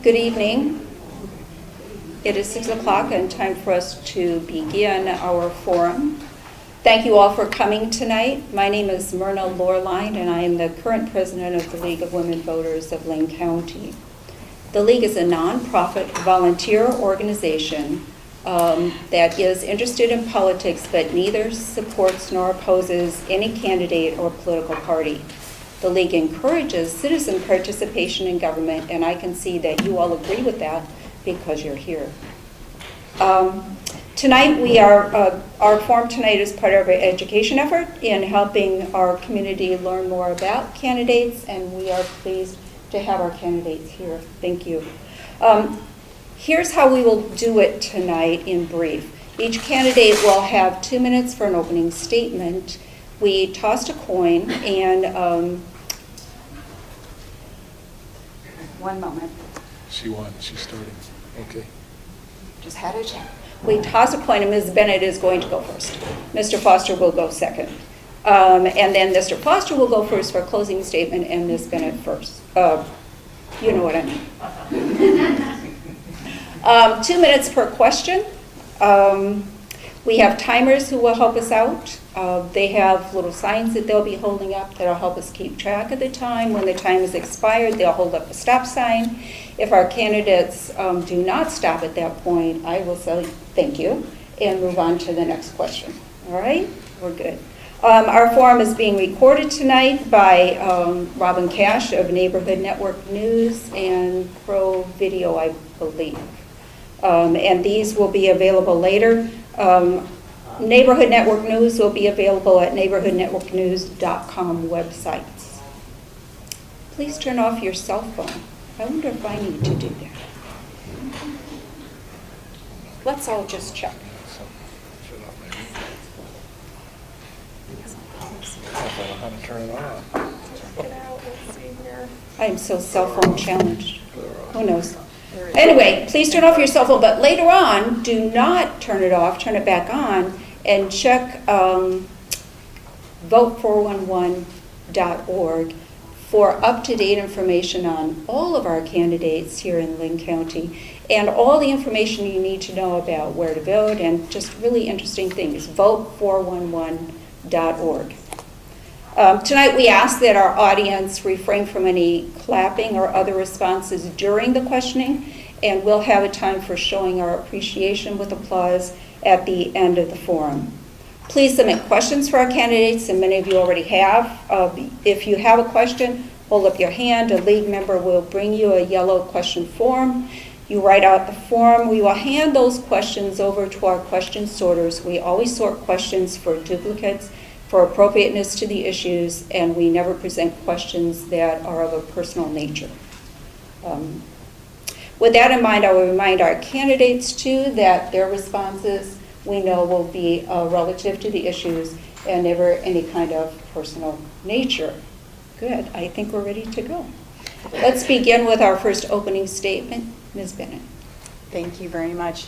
Good evening. It is 6 o'clock and time for us to begin our forum. Thank you all for coming tonight. My name is Myrna Lohrlein and I am the current president of the League of Women Voters of Lane County. The League is a nonprofit volunteer organization that is interested in politics but neither supports nor opposes any candidate or political party. The League encourages citizen participation in government, and I can see that you all agree with that because you're here. Tonight our forum tonight is part of our education effort in helping our community learn more about candidates, and we are pleased to have our candidates here. Thank you. Here's how we will do it tonight in brief. Each candidate will have 2 minutes for an opening statement. We tossed a coin and 1 moment. She won. She's starting. Okay. Just had a check. We toss a coin and Ms. Bennett is going to go first. Mr. Foster will go second. And then Mr. Foster will go first for a closing statement and Ms. Bennett first. You know what I mean. 2 minutes per question. We have timers who will help us out. They have little signs that they'll be holding up that'll help us keep track of the time. When the time is expired, they'll hold up a stop sign. If our candidates do not stop at that point, I will say thank you and move on to the next question. All right? We're good. Our forum is being recorded tonight by Robin Cash of Neighborhood Network News and Pro Video, I believe. And these will be available later. Neighborhood Network News will be available at neighborhoodnetworknews.com websites. Please turn off your cell phone. I wonder if I need to do that. Let's all just check. How to turn it on. Check it out. Let's see here. I am so cell phone challenged. Who knows? Anyway, please turn off your cell phone, but later on, do not turn it off, turn it back on, and check vote411.org for up-to-date information on all of our candidates here in Lane County and all the information you need to know about where to vote and just really interesting things. Vote411.org. Tonight we ask that our audience refrain from any clapping or other responses during the questioning, and we'll have a time for showing our appreciation with applause at the end of the forum. Please submit questions for our candidates, and many of you already have. If you have a question, hold up your hand. A League member will bring you a yellow question form. You write out the form. We will hand those questions over to our question sorters. We always sort questions for duplicates, for appropriateness to the issues, and we never present questions that are of a personal nature. With that in mind, I will remind our candidates too that their responses we know will be relative to the issues and never any kind of personal nature. Good, I think we're ready to go. Let's begin with our first opening statement. Ms. Bennett. Thank you very much.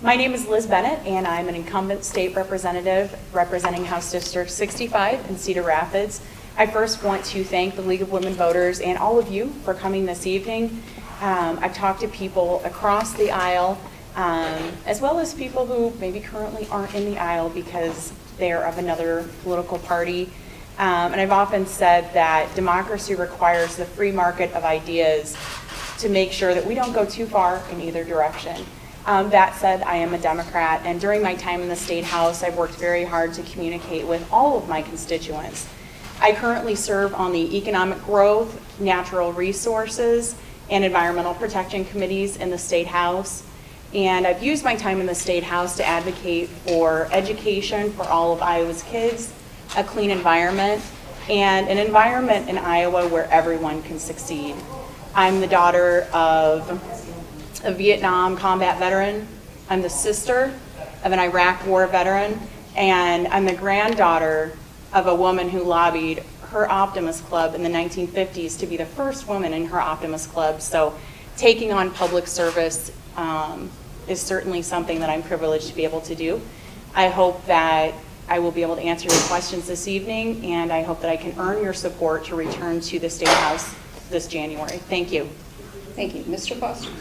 My name is Liz Bennett, and I'm an incumbent state representative representing House District 65 in Cedar Rapids. I first want to thank the League of Women Voters and all of you for coming this evening. I've talked to people across the aisle, as well as people who maybe currently aren't in the aisle because they're of another political party. And I've often said that democracy requires the free market of ideas to make sure that we don't go too far in either direction. That said, I am a Democrat, and during my time in the State House, I've worked very hard to communicate with all of my constituents. I currently serve on the Economic Growth, Natural Resources, and Environmental Protection Committees in the State House, and I've used my time in the State House to advocate for education for all of Iowa's kids, a clean environment, and an environment in Iowa where everyone can succeed. I'm the daughter of a Vietnam combat veteran. I'm the sister of an Iraq War veteran, and I'm the granddaughter of a woman who lobbied her Optimist Club in the 1950s to be the first woman in her Optimist Club. So taking on public service is certainly something that I'm privileged to be able to do. I hope that I will be able to answer your questions this evening, and I hope that I can earn your support to return to the State House this January. Thank you. Thank you. Mr. Foster?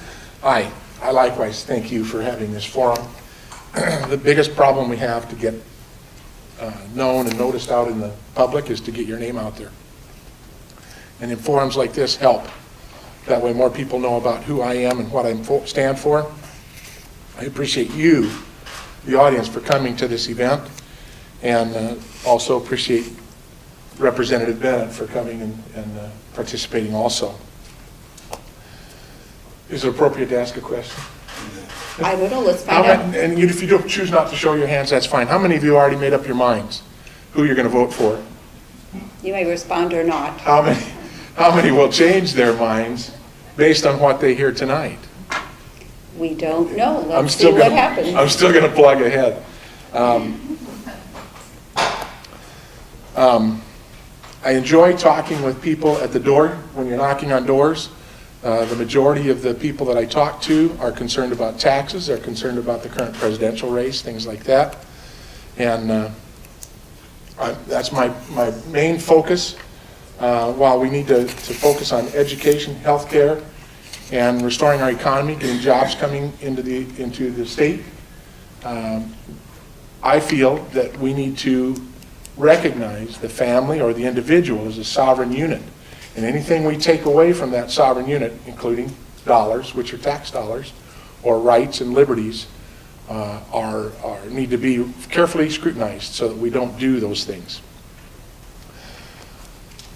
Hi, I likewise thank you for having this forum. The biggest problem we have to get known and noticed out in the public is to get your name out there. And in forums like this help. That way more people know about who I am and what I stand for. I appreciate you, the audience, for coming to this event, and also appreciate Representative Bennett for coming and participating also. Is it appropriate to ask a question? I don't know. Let's find out. And if you do choose not to show your hands, that's fine. How many of you already made up your minds who you're going to vote for? You may respond or not. How many will change their minds based on what they hear tonight? We don't know. Let's see what happens. I'm still going to plug ahead. I enjoy talking with people at the door when you're knocking on doors. The majority of the people that I talk to are concerned about taxes, they're concerned about the current presidential race, things like that. And that's my main focus. While we need to focus on education, healthcare, and restoring our economy, getting jobs coming into the state, I feel that we need to recognize the family or the individual as a sovereign unit. And anything we take away from that sovereign unit, including dollars, which are tax dollars, or rights and liberties, need to be carefully scrutinized so that we don't do those things.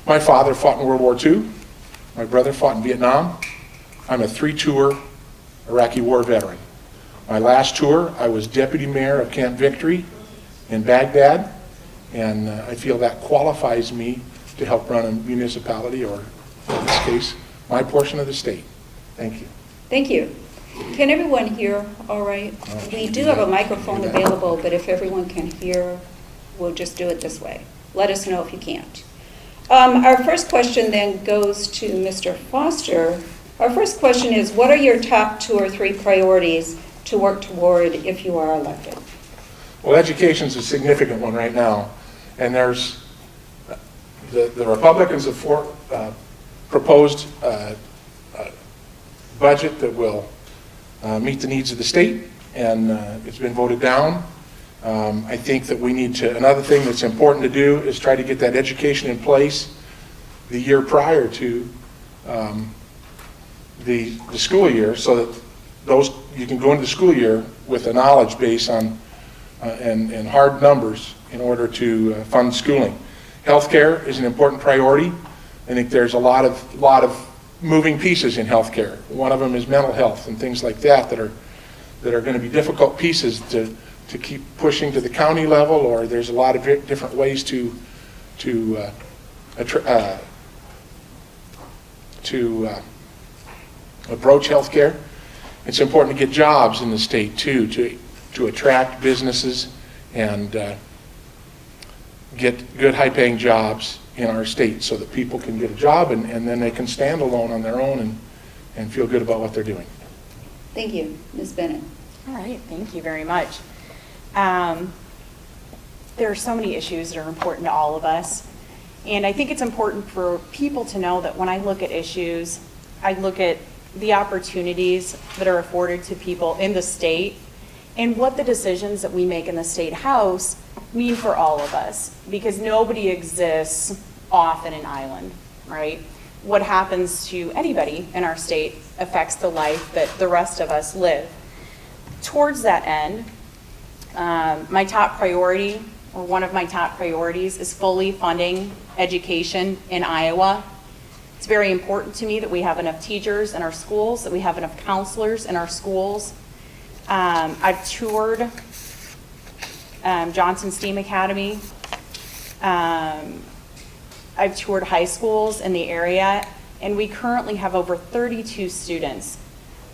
My father fought in World War II. My brother fought in Vietnam. I'm a 3-tour Iraqi war veteran. My last tour, I was deputy mayor of Camp Victory in Baghdad, and I feel that qualifies me to help run a municipality, or in this case, my portion of the state. Thank you. Thank you. Can everyone hear all right? We do have a microphone available, but if everyone can hear, we'll just do it this way. Let us know if you can't. Our first question then goes to Mr. Foster. Our first question is, what are your top 2 or 3 priorities to work toward if you are elected? Well, education is a significant one right now, and there's the Republicans have proposed a budget that will meet the needs of the state, and it's been voted down. I think that we need to, another thing that's important to do is try to get that education in place the year prior to the school year, so that you can go into the school year with a knowledge base on and hard numbers in order to fund schooling. Healthcare is an important priority. I think there's a lot of moving pieces in healthcare. One of them is mental health and things like that are going to be difficult pieces to keep pushing to the county level, or there's a lot of different ways to approach healthcare. It's important to get jobs in the state too, to attract businesses and get good high-paying jobs in our state so that people can get a job and then they can stand alone on their own and feel good about what they're doing. Thank you. Ms. Bennett. All right, thank you very much. There are so many issues that are important to all of us, and I think it's important for people to know that when I look at issues, I look at the opportunities that are afforded to people in the state and what the decisions that we make in the State House mean for all of us, because nobody exists off in an island, right? What happens to anybody in our state affects the life that the rest of us live. Towards that end, my top priority, or one of my top priorities, is fully funding education in Iowa. It's very important to me that we have enough teachers in our schools, that we have enough counselors in our schools. I've toured Johnson STEAM Academy. I've toured high schools in the area, and we currently have over 32 students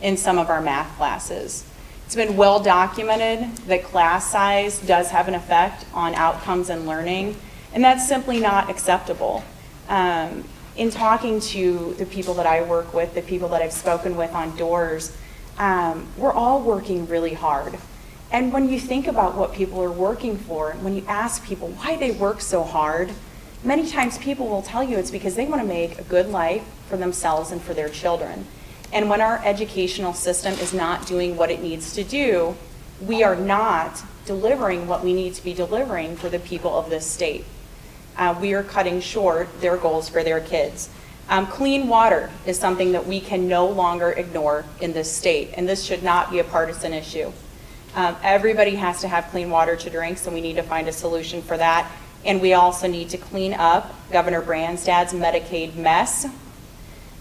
in some of our math classes. It's been well documented that class size does have an effect on outcomes and learning, and that's simply not acceptable. In talking to the people that I work with, the people that I've spoken with on doors, we're all working really hard. And when you think about what people are working for, when you ask people why they work so hard, many times people will tell you it's because they want to make a good life for themselves and for their children. And when our educational system is not doing what it needs to do, we are not delivering what we need to be delivering for the people of this state. We are cutting short their goals for their kids. Clean water is something that we can no longer ignore in this state, and this should not be a partisan issue. Everybody has to have clean water to drink, so we need to find a solution for that. And we also need to clean up Governor Branstad's Medicaid mess,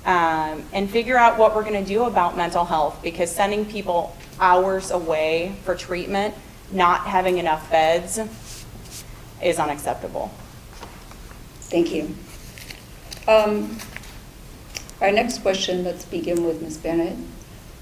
and figure out what we're going to do about mental health, because sending people hours away for treatment, not having enough beds, is unacceptable. Thank you. Our next question, let's begin with Ms. Bennett.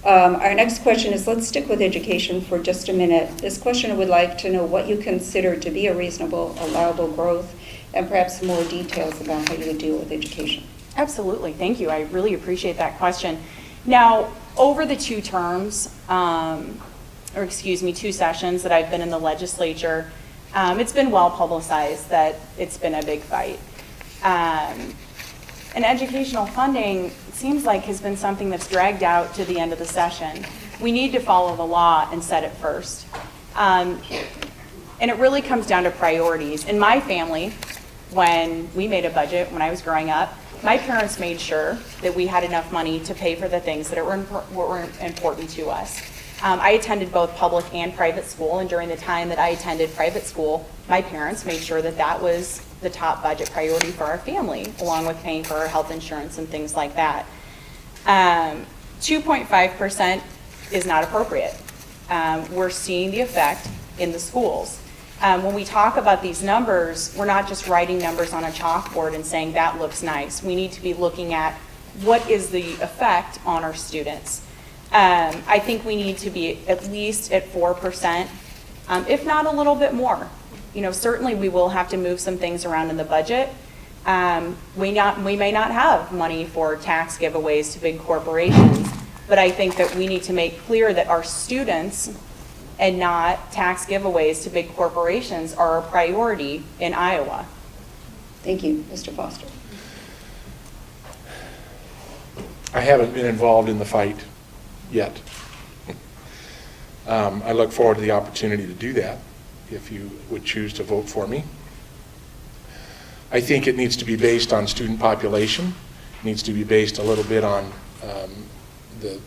Our next question is, let's stick with education for just a minute. This question would like to know what you consider to be a reasonable, allowable growth, and perhaps some more details about how you would deal with education. Absolutely, thank you. I really appreciate that question. Now, over the 2 terms, two sessions that I've been in the legislature, it's been well publicized that it's been a big fight. And educational funding, it seems like, has been something that's dragged out to the end of the session. We need to follow the law and set it first. And it really comes down to priorities. In my family, when we made a budget when I was growing up, my parents made sure that we had enough money to pay for the things that were important to us. I attended both public and private school, and during the time that I attended private school, my parents made sure that that was the top budget priority for our family, along with paying for our health insurance and things like that. 2.5% is not appropriate. We're seeing the effect in the schools. When we talk about these numbers, we're not just writing numbers on a chalkboard and saying that looks nice. We need to be looking at what is the effect on our students. I think we need to be at least at 4%, if not a little bit more. You know, certainly we will have to move some things around in the budget. We may not have money for tax giveaways to big corporations, but I think that we need to make clear that our students and not tax giveaways to big corporations are a priority in Iowa. Thank you. Mr. Foster. I haven't been involved in the fight yet. I look forward to the opportunity to do that if you would choose to vote for me. I think it needs to be based on student population. It needs to be based a little bit on the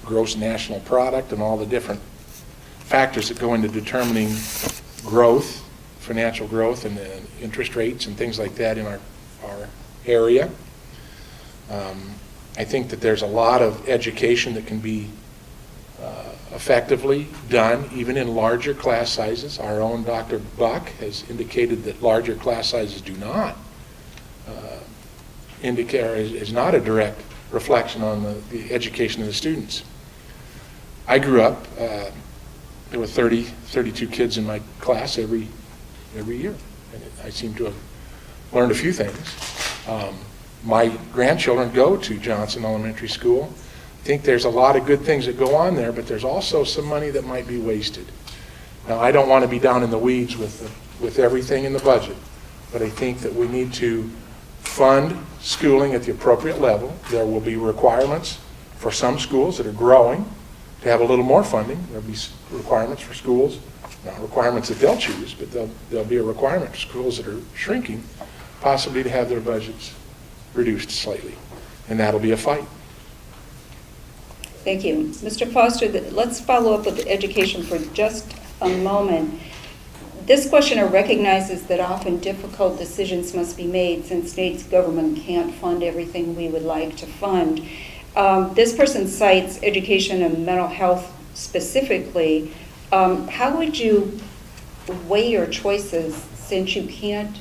gross national product and all the different factors that go into determining growth, financial growth, and interest rates and things like that in our area. I think that there's a lot of education that can be effectively done even in larger class sizes. Our own Dr. Buck has indicated that larger class sizes do not indicate, or is not a direct reflection on the education of the students. I grew up, there were 32 kids in my class every year, and I seem to have learned a few things. My grandchildren go to Johnson Elementary School. I think there's a lot of good things that go on there, but there's also some money that might be wasted. Now, I don't want to be down in the weeds with everything in the budget, but I think that we need to fund schooling at the appropriate level. There will be requirements for some schools that are growing to have a little more funding. There'll be requirements for schools, not requirements that they'll choose, but there'll be a requirement for schools that are shrinking, possibly to have their budgets reduced slightly, and that'll be a fight. Thank you. Mr. Foster, let's follow up with education for just a moment. This questioner recognizes that often difficult decisions must be made since state's government can't fund everything we would like to fund. This person cites education and mental health specifically. How would you weigh your choices since you can't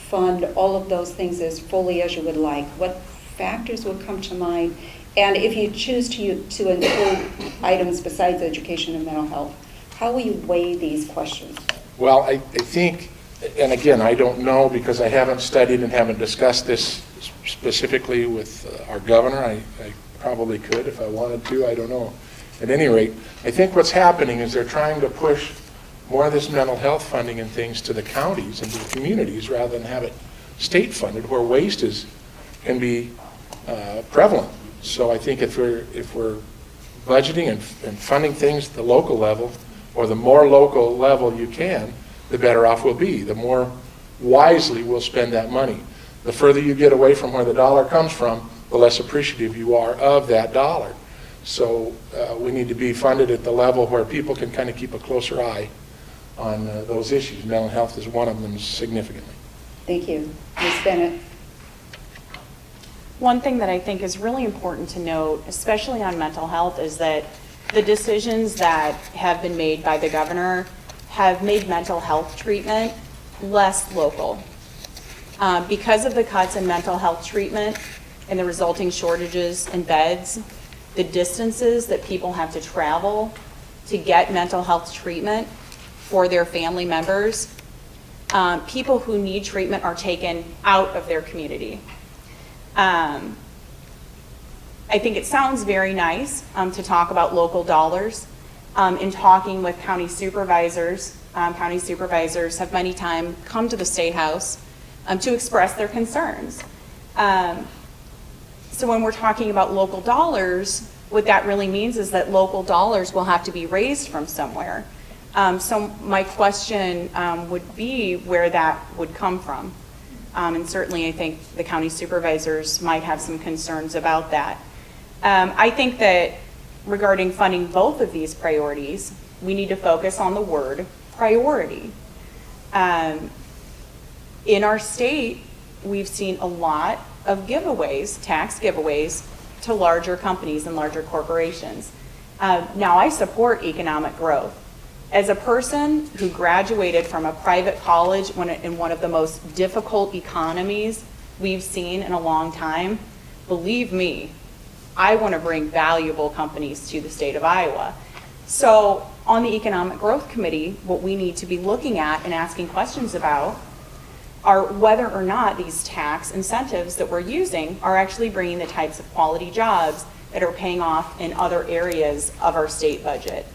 fund all of those things as fully as you would like? What factors would come to mind? And if you choose to include items besides education and mental health, how will you weigh these questions? Well, I think, and again, I don't know because I haven't studied and haven't discussed this specifically with our governor. I probably could if I wanted to, I don't know. At any rate, I think what's happening is they're trying to push more of this mental health funding and things to the counties and to the communities rather than have it state funded where waste can be prevalent. So I think if we're budgeting and funding things at the local level, or the more local level you can, the better off we'll be. The more wisely we'll spend that money. The further you get away from where the dollar comes from, the less appreciative you are of that dollar. So we need to be funded at the level where people can kind of keep a closer eye on those issues. Mental health is one of them significantly. Thank you. Ms. Bennett? One thing that I think is really important to note, especially on mental health, is that the decisions that have been made by the governor have made mental health treatment less local. Because of the cuts in mental health treatment and the resulting shortages in beds, the distances that people have to travel to get mental health treatment for their family members, people who need treatment are taken out of their community. I think it sounds very nice to talk about local dollars. In talking with county supervisors have many times come to the State House to express their concerns. So when we're talking about local dollars, what that really means is that local dollars will have to be raised from somewhere. So my question would be where that would come from. And certainly I think the county supervisors might have some concerns about that. I think that regarding funding both of these priorities, we need to focus on the word priority. In our state, we've seen a lot of giveaways, tax giveaways, to larger companies and larger corporations. Now, I support economic growth. As a person who graduated from a private college in one of the most difficult economies we've seen in a long time, believe me, I want to bring valuable companies to the state of Iowa. So on the Economic Growth Committee, what we need to be looking at and asking questions about are whether or not these tax incentives that we're using are actually bringing the types of quality jobs that are paying off in other areas of our state budget.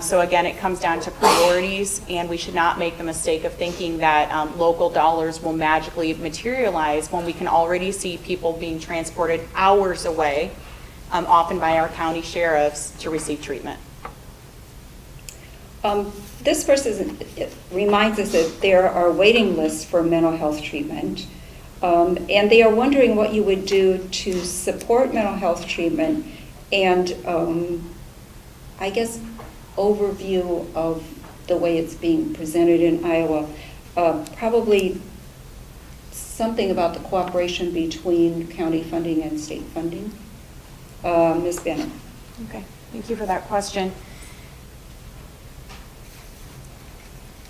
So again, it comes down to priorities, and we should not make the mistake of thinking that local dollars will magically materialize when we can already see people being transported hours away, often by our county sheriffs, to receive treatment. This person reminds us that there are waiting lists for mental health treatment, and they are wondering what you would do to support mental health treatment and, I guess, overview of the way it's being presented in Iowa. Probably something about the cooperation between county funding and state funding. Ms. Bennett. Okay, thank you for that question.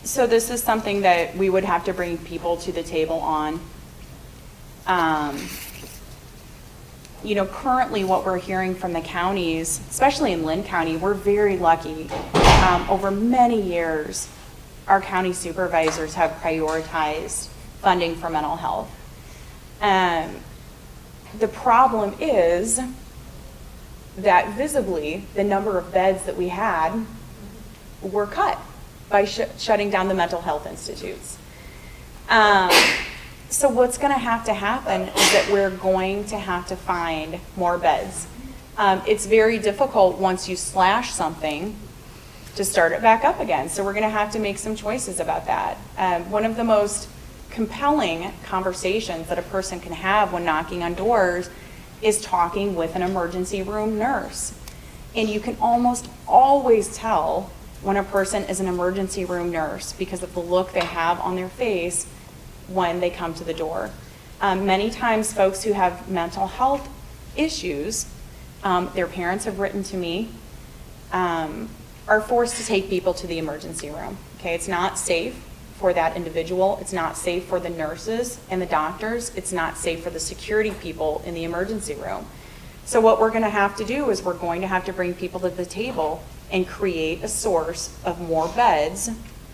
So this is something that we would have to bring people to the table on. You know, currently what we're hearing from the counties, especially in Lynn County, we're very lucky. Over many years, our county supervisors have prioritized funding for mental health. The problem is that visibly the number of beds that we had were cut by shutting down the mental health institutes. So what's going to happen is that we're going to have to find more beds. It's very difficult once you slash something to start it back up again. So we're going to have to make some choices about that. One of the most compelling conversations that a person can have when knocking on doors is talking with an emergency room nurse. And you can almost always tell when a person is an emergency room nurse because of the look they have on their face when they come to the door. Many times folks who have mental health issues, their parents have written to me, are forced to take people to the emergency room. Okay, it's not safe for that individual. It's not safe for the nurses and the doctors. It's not safe for the security people in the emergency room. So what we're going to have to do is we're going to have to bring people to the table and create a source of more beds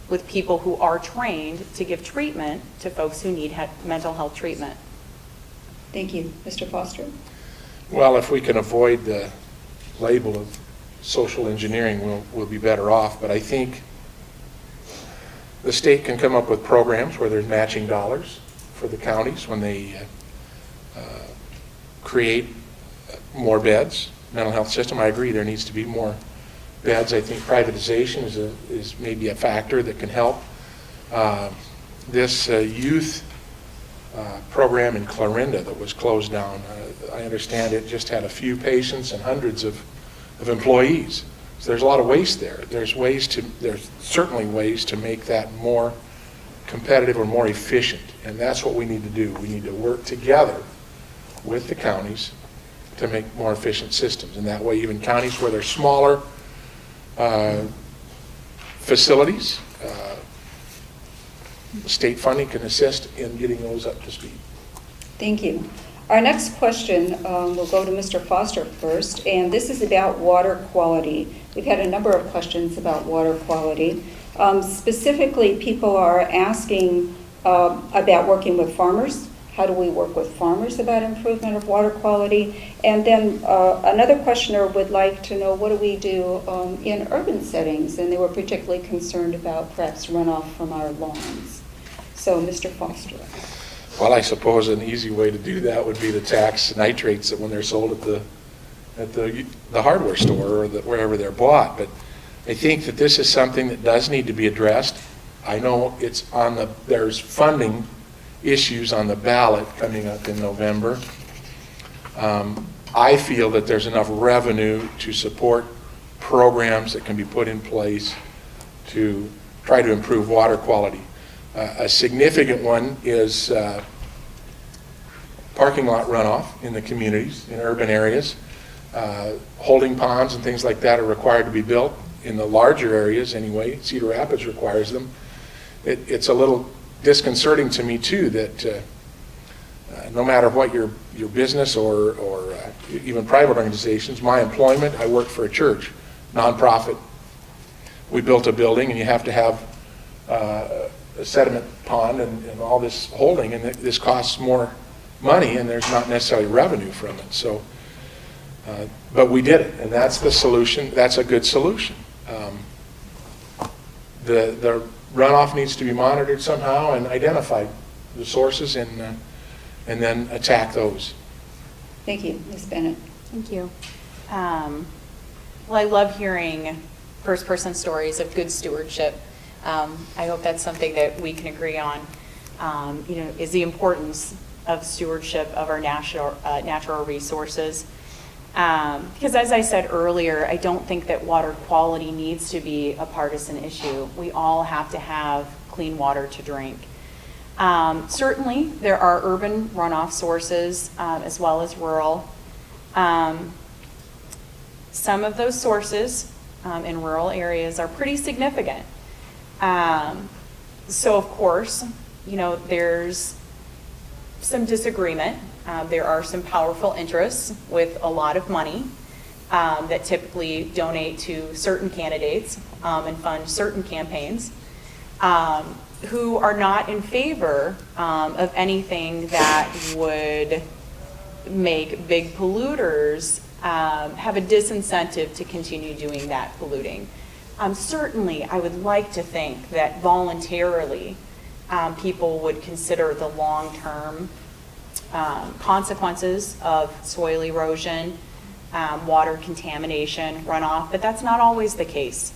with people who are trained to give treatment to folks who need mental health treatment. Thank you. Mr. Foster? Well, if we can avoid the label of social engineering, we'll be better off. But I think the state can come up with programs where there's matching dollars for the counties when they create more beds, mental health system, I agree, there needs to be more beds. I think privatization is maybe a factor that can help. This youth program in Clarinda that was closed down, I understand it just had a few patients and hundreds of employees. So there's a lot of waste there. There's certainly ways to make that more competitive or more efficient, and that's what we need to do. We need to work together with the counties to make more efficient systems, and that way even counties where they're smaller facilities, state funding can assist in getting those up to speed. Thank you. Our next question will go to Mr. Foster first, and this is about water quality. We've had a number of questions about water quality. Specifically, people are asking about working with farmers. How do we work with farmers about improvement of water quality? And then another questioner would like to know, what do we do in urban settings? And they were particularly concerned about perhaps runoff from our lawns. So, Mr. Foster. Well, I suppose an easy way to do that would be to tax nitrates when they're sold at the hardware store or wherever they're bought. But I think that this is something that does need to be addressed. I know there's funding issues on the ballot coming up in November. I feel that there's enough revenue to support programs that can be put in place to try to improve water quality. A significant one is parking lot runoff in the communities, in urban areas. Holding ponds and things like that are required to be built in the larger areas anyway. Cedar Rapids requires them. It's a little disconcerting to me too that no matter what your business or even private organizations, my employment, I work for a church, nonprofit. We built a building and you have to have a sediment pond and all this holding, and this costs more money and there's not necessarily revenue from it. So, but we did it, and that's the solution. That's a good solution. The runoff needs to be monitored somehow and identified, the sources, and then attack those. Thank you, Ms. Bennett. Thank you. Well, I love hearing first-person stories of good stewardship. I hope that's something that we can agree on, is the importance of stewardship of our natural resources. Because as I said earlier, I don't think that water quality needs to be a partisan issue. We all have to have clean water to drink. Certainly, there are urban runoff sources as well as rural. Some of those sources in rural areas are pretty significant. So of course, there's some disagreement. There are some powerful interests with a lot of money that typically donate to certain candidates and fund certain campaigns who are not in favor of anything that would make big polluters have a disincentive to continue doing that polluting. Certainly, I would like to think that voluntarily people would consider the long-term consequences of soil erosion, water contamination, runoff, but that's not always the case.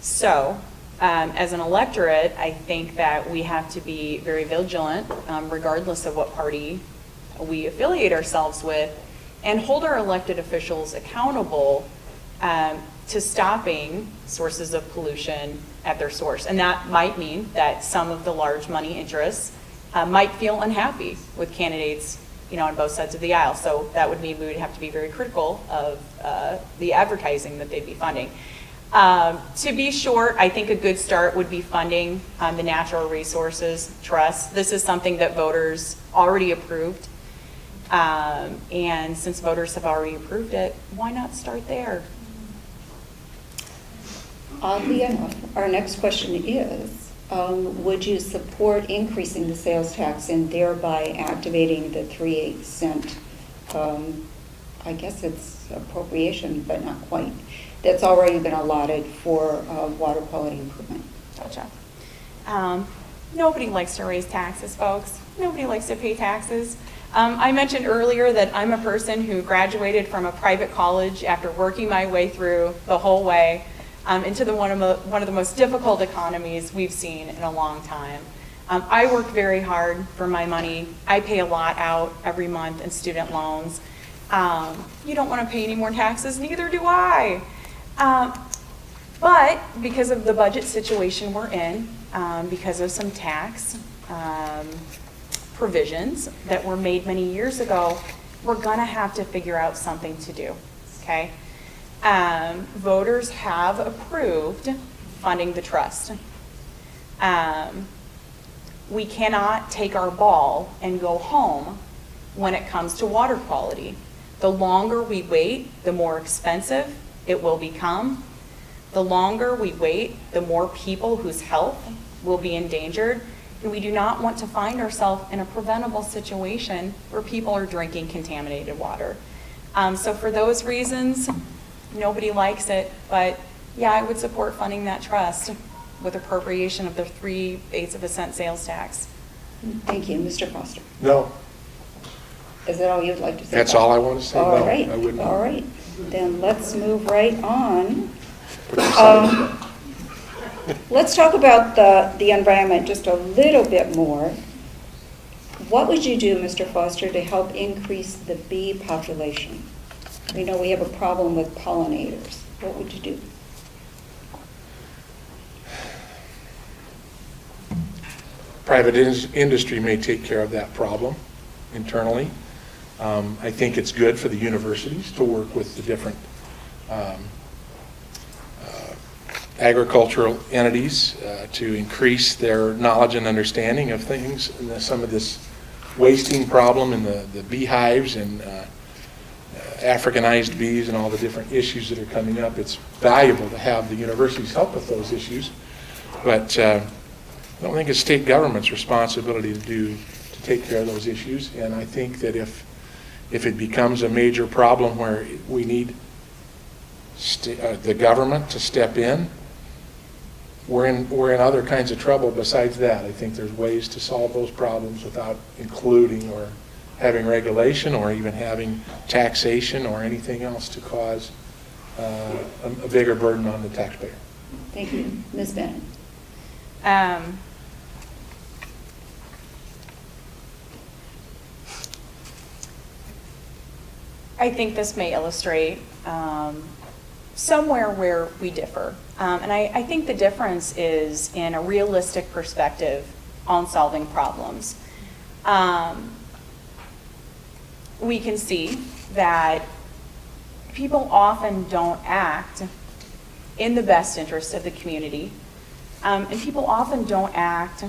So, as an electorate, I think that we have to be very vigilant, regardless of what party we affiliate ourselves with, and hold our elected officials accountable to stopping sources of pollution at their source. And that might mean that some of the large money interests might feel unhappy with candidates, on both sides of the aisle. So that would mean we would have to be very critical of the advertising that they'd be funding. To be short, I think a good start would be funding the Natural Resources Trust. This is something that voters already approved. And since voters have already approved it, why not start there? Oddly enough, our next question is, would you support increasing the sales tax and thereby activating the 3/8 cent, I guess it's appropriation, but not quite, that's already been allotted for water quality improvement? Gotcha. Nobody likes to raise taxes, folks. Nobody likes to pay taxes. I mentioned earlier that I'm a person who graduated from a private college after working my way through the whole way into one of the most difficult economies we've seen in a long time. I work very hard for my money. I pay a lot out every month in student loans. You don't want to pay any more taxes, neither do I. But because of the budget situation we're in, because of some tax provisions that were made many years ago, we're going to have to figure out something to do, okay? Voters have approved funding the trust. We cannot take our ball and go home when it comes to water quality. The longer we wait, the more expensive it will become. The longer we wait, the more people whose health will be endangered. And we do not want to find ourselves in a preventable situation where people are drinking contaminated water. So for those reasons, nobody likes it, but yeah, I would support funding that trust with appropriation of the 3/8 sales tax. Thank you. Mr. Foster. No, Is that all you'd like to say? that's all I want to say. All No, right, I wouldn't. all right. Then let's move right on. Put your sign- Let's talk about the environment just a little bit more. What would you do, Mr. Foster, to help increase the bee population? We know we have a problem with pollinators. What would you do? Private industry may take care of that problem internally. I think it's good for the universities to work with the different agricultural entities to increase their knowledge and understanding of things, and some of this wasting problem in the beehives and Africanized bees and all the different issues that are coming up. It's valuable to have the universities help with those issues, but I don't think it's state government's responsibility to take care of those issues. And I think that if it becomes a major problem where we need the government to step in, we're in other kinds of trouble besides that. I think there's ways to solve those problems without including or having regulation or even having taxation or anything else to cause a bigger burden on the taxpayer. Thank you. Ms. Bennett. I think this may illustrate somewhere where we differ. And I think the difference is in a realistic perspective on solving problems. We can see that people often don't act in the best interest of the community, and people often don't act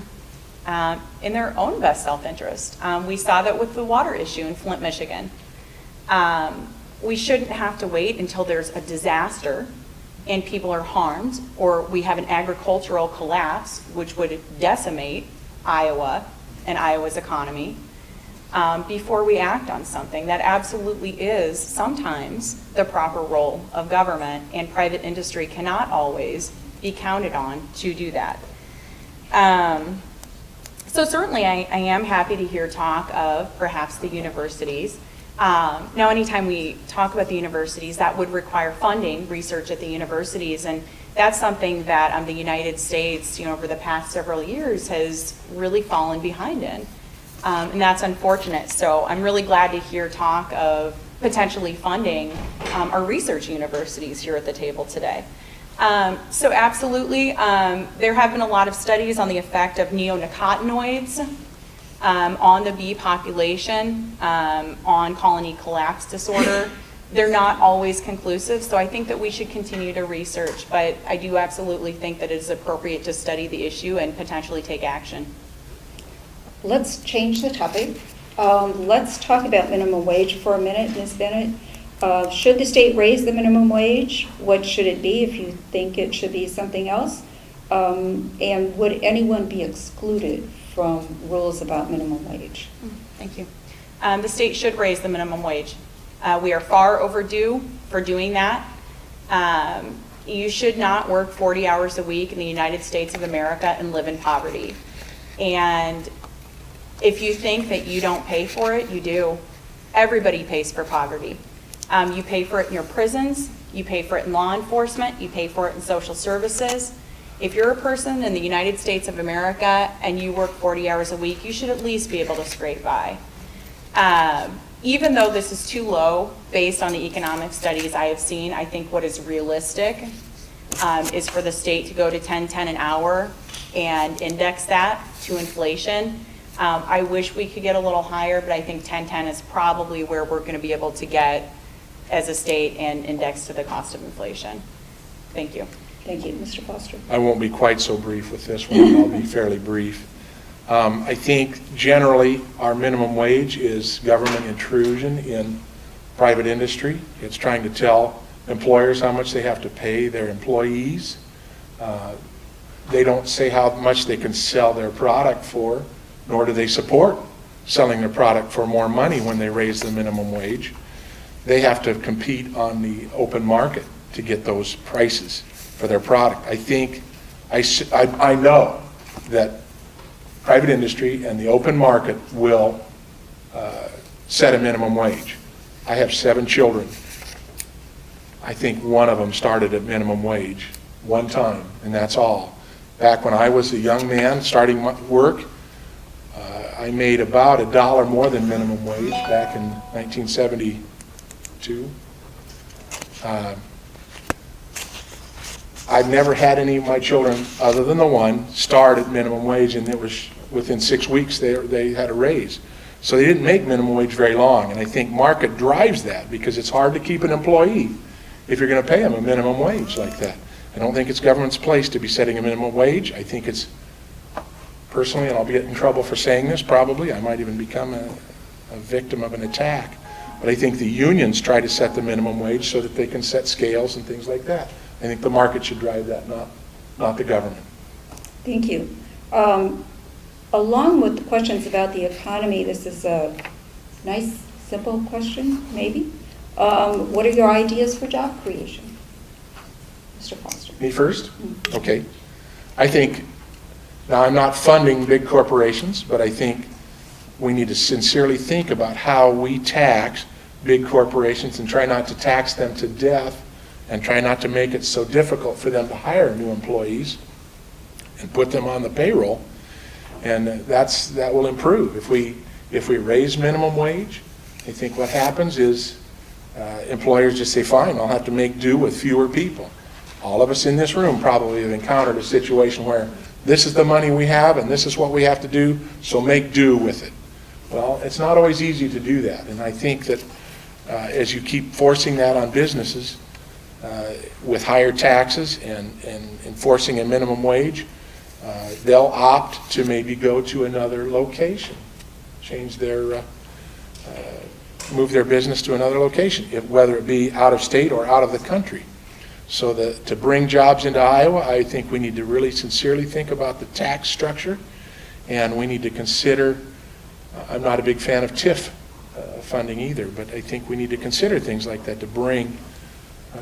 in their own best self-interest. We saw that with the water issue in Flint, Michigan. We shouldn't have to wait until there's a disaster and people are harmed, or we have an agricultural collapse, which would decimate Iowa and Iowa's economy, before we act on something. That absolutely is sometimes the proper role of government, and private industry cannot always be counted on to do that. So certainly I am happy to hear talk of perhaps the universities. Now, anytime we talk about the universities, that would require funding research at the universities, and that's something that the United States, over the past several years has really fallen behind in, and that's unfortunate. So I'm really glad to hear talk of potentially funding our research universities here at the table today. So absolutely, there have been a lot of studies on the effect of neonicotinoids on the bee population, on colony collapse disorder. They're not always conclusive, so I think that we should continue to research, but I do absolutely think that it is appropriate to study the issue and potentially take action. Let's change the topic. Let's talk about minimum wage for a minute, Ms. Bennett. Should the state raise the minimum wage? What should it be if you think it should be something else? And would anyone be excluded from rules about minimum wage? Thank you. The state should raise the minimum wage. We are far overdue for doing that. You should not work 40 hours a week in the United States of America and live in poverty. And If you think that you don't pay for it, you do. Everybody pays for poverty. You pay for it in your prisons, you pay for it in law enforcement, you pay for it in social services. If you're a person in the United States of America and you work 40 hours a week, you should at least be able to scrape by. Even though this is too low based on the economic studies I have seen, I think what is realistic is for the state to go to $10.10 an hour and index that to inflation. I wish we could get a little higher, but I think $10.10 is probably where we're going to be able to get as a state and index to the cost of inflation. Thank you. Thank you. Mr. Foster? I won't be quite so brief with this one. I'll be fairly brief. I think generally our minimum wage is government intrusion in private industry. It's trying to tell employers how much they have to pay their employees. They don't say how much they can sell their product for, nor do they support selling their product for more money when they raise the minimum wage. They have to compete on the open market to get those prices for their product. I know that private industry and the open market will set a minimum wage. I have 7 children. I think one of them started at minimum wage one time, and that's all. Back when I was a young man starting work, I made about $1 more than minimum wage back in 1972. I've never had any of my children, other than the one, start at minimum wage, and it was within 6 weeks they had a raise. So they didn't make minimum wage very long, and I think market drives that because it's hard to keep an employee if you're going to pay them a minimum wage like that. I don't think it's government's place to be setting a minimum wage. I think it's, personally, and I'll get in trouble for saying this probably, I might even become a victim of an attack, but I think the unions try to set the minimum wage so that they can set scales and things like that. I think the market should drive that, not the government. Thank you. Along with the questions about the economy, this is a nice, simple question, maybe. What are your ideas for job creation? Mr. Foster. Me first? Okay. I think, now I'm not funding big corporations, but I think we need to sincerely think about how we tax big corporations and try not to tax them to death and try not to make it so difficult for them to hire new employees and put them on the payroll. And that will improve. If we raise minimum wage, I think what happens is employers just say, fine, I'll have to make do with fewer people. All of us in this room probably have encountered a situation where this is the money we have and this is what we have to do, so make do with it. Well, it's not always easy to do that, and I think that as you keep forcing that on businesses with higher taxes and enforcing a minimum wage, they'll opt to maybe go to another location, move their business to another location, whether it be out of state or out of the country. So to bring jobs into Iowa, I think we need to really sincerely think about the tax structure, and we need to consider, I'm not a big fan of TIF funding either, but I think we need to consider things like that to bring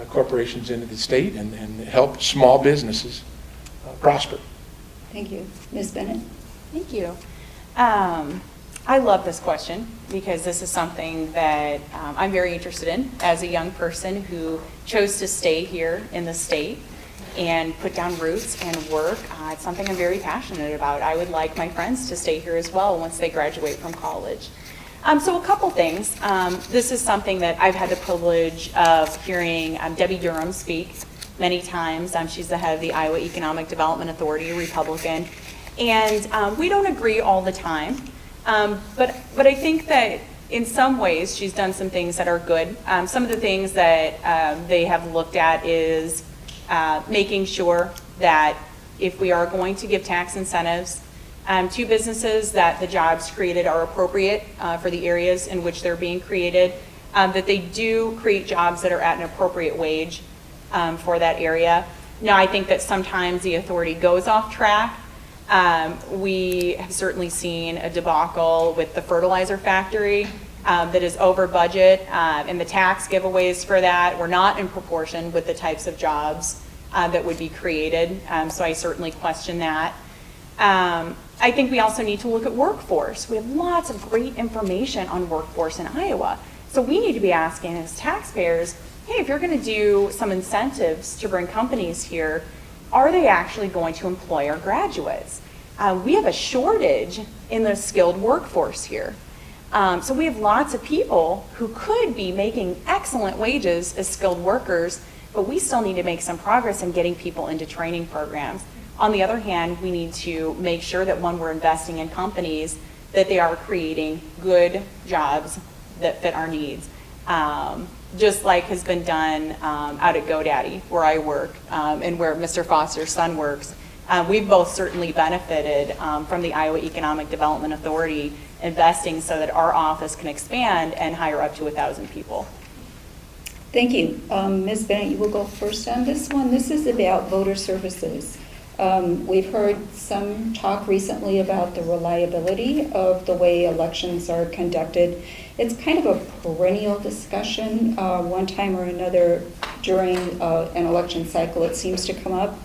corporations into the state and help small businesses prosper. Thank you. Ms. Bennett? Thank you. I love this question because this is something that I'm very interested in as a young person who chose to stay here in the state and put down roots and work. It's something I'm very passionate about. I would like my friends to stay here as well once they graduate from college. So a couple things. This is something that I've had the privilege of hearing Debbie Durham speak many times. She's the head of the Iowa Economic Development Authority, a Republican. And we don't agree all the time. But I think that in some ways she's done some things that are good. Some of the things that they have looked at is making sure that if we are going to give tax incentives to businesses, that the jobs created are appropriate for the areas in which they're being created, that they do create jobs that are at an appropriate wage for that area. Now, I think that sometimes the authority goes off track. We have certainly seen a debacle with the fertilizer factory that is over budget, and the tax giveaways for that were not in proportion with the types of jobs that would be created. So I certainly question that. I think we also need to look at workforce. We have lots of great information on workforce in Iowa. So we need to be asking as taxpayers, hey, if you're going to do some incentives to bring companies here, are they actually going to employ our graduates? We have a shortage in the skilled workforce here. So we have lots of people who could be making excellent wages as skilled workers, but we still need to make some progress in getting people into training programs. On the other hand, we need to make sure that when we're investing in companies, that they are creating good jobs that fit our needs. Just like has been done out at GoDaddy, where I work, and where Mr. Foster's son works. We've both certainly benefited from the Iowa Economic Development Authority investing so that our office can expand and hire up to 1,000 people. Thank you. Ms. Bennett, you will go first on this one. This is about voter services. We've heard some talk recently about the reliability of the way elections are conducted. It's kind of a perennial discussion. One time or another during an election cycle, it seems to come up.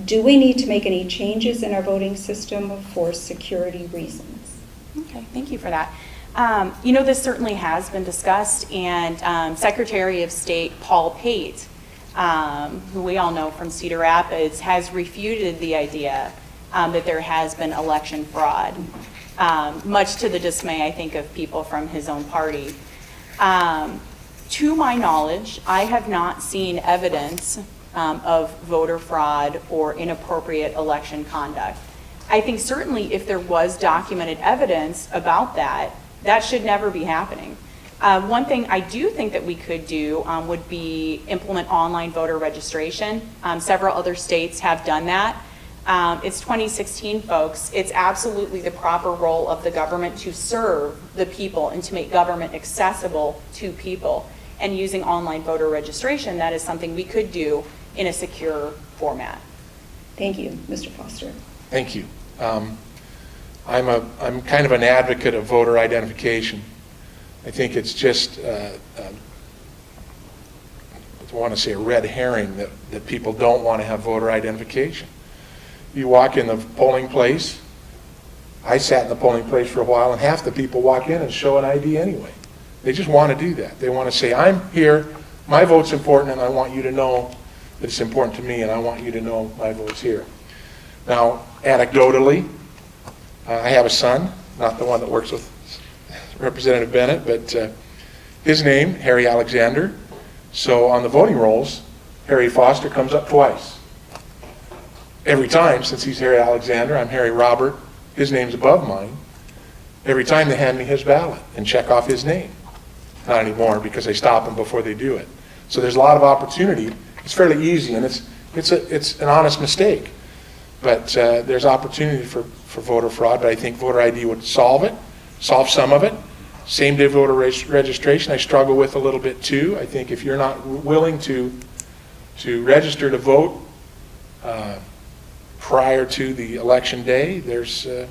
Do we need to make any changes in our voting system for security reasons? Okay, thank you for that. This certainly has been discussed, and Secretary of State Paul Pate, who we all know from Cedar Rapids, has refuted the idea that there has been election fraud, much to the dismay, I think, of people from his own party. To my knowledge, I have not seen evidence of voter fraud or inappropriate election conduct. I think certainly if there was documented evidence about that, that should never be happening. One thing I do think that we could do would be implement online voter registration. Several other states have done that. It's 2016, folks. It's absolutely the proper role of the government to serve the people and to make government accessible to people. And using online voter registration, that is something we could do in a secure format. Thank you, Mr. Foster. Thank you. I'm kind of an advocate of voter identification. I think it's just, I want to say a red herring that people don't want to have voter identification. You walk in the polling place, I sat in the polling place for a while, and half the people walk in and show an ID anyway. They just want to do that. They want to say, I'm here, my vote's important, and I want you to know that it's important to me, and I want you to know my vote's here. Now, anecdotally, I have a son, not the one that works with Representative Bennett, but his name, Harry Alexander. So on the voting rolls, Harry Foster comes up twice. Every time, since he's Harry Alexander, I'm Harry Robert, his name's above mine. Every time they hand me his ballot and check off his name. Not anymore, because they stop them before they do it. So there's a lot of opportunity. It's fairly easy, and it's an honest mistake. But there's opportunity for voter fraud, but I think voter ID would solve some of it. Same-day voter registration I struggle with a little bit too. I think if you're not willing to register to vote prior to the election day, then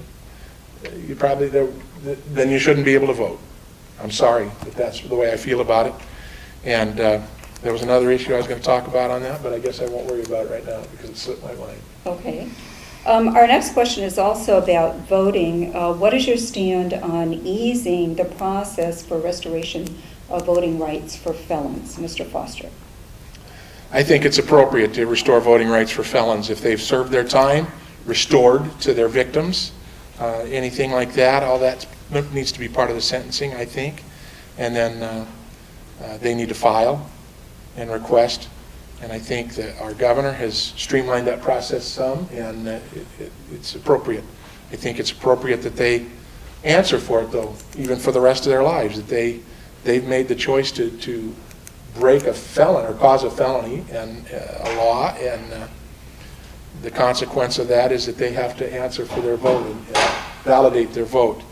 you shouldn't be able to vote. I'm sorry, but that's the way I feel about it. And there was another issue I was going to talk about on that, but I guess I won't worry about it right now because it slipped my mind. Okay. Our next question is also about voting. What is your stand on easing the process for restoration of voting rights for felons? Mr. Foster. I think it's appropriate to restore voting rights for felons if they've served their time, restored to their victims, anything like that. All that needs to be part of the sentencing, I think. And then they need to file and request. And I think that our governor has streamlined that process some, and it's appropriate. I think it's appropriate that they answer for it, though, even for the rest of their lives, that they've made the choice to break a felon or cause a felony and a law, and the consequence of that is that they have to answer for their vote and validate their vote.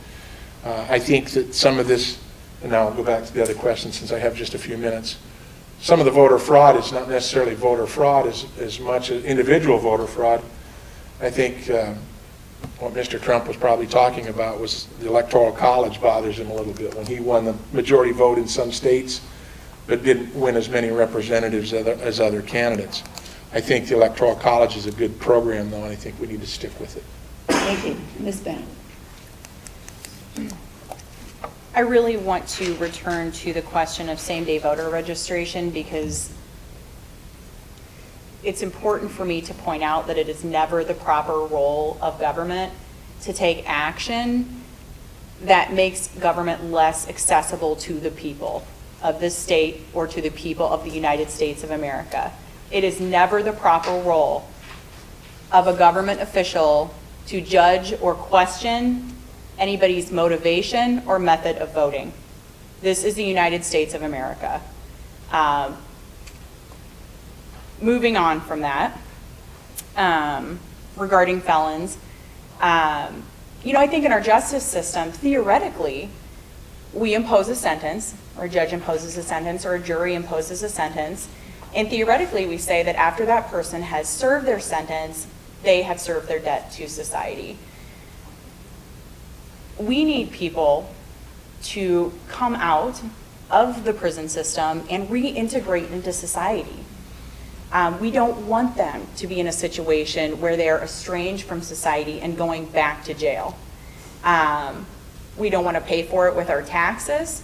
I think that some of this, and now I'll go back to the other question since I have just a few minutes. Some of the voter fraud is not necessarily voter fraud as much as individual voter fraud. I think what Mr. Trump was probably talking about was the Electoral College bothers him a little bit. When he won the majority vote in some states, but didn't win as many representatives as other candidates. I think the Electoral College is a good program, though, and I think we need to stick with it. Thank you. Ms. Bennett. I really want to return to the question of same-day voter registration because it's important for me to point out that it is never the proper role of government to take action that makes government less accessible to the people of this state or to the people of the United States of America. It is never the proper role of a government official to judge or question anybody's motivation or method of voting. This is the United States of America. Moving on from that, regarding felons, I think in our justice system, theoretically, we impose a sentence, or a judge imposes a sentence, or a jury imposes a sentence, and theoretically we say that after that person has served their sentence, they have served their debt to society. We need people to come out of the prison system and reintegrate into society. We don't want them to be in a situation where they're estranged from society and going back to jail. We don't want to pay for it with our taxes.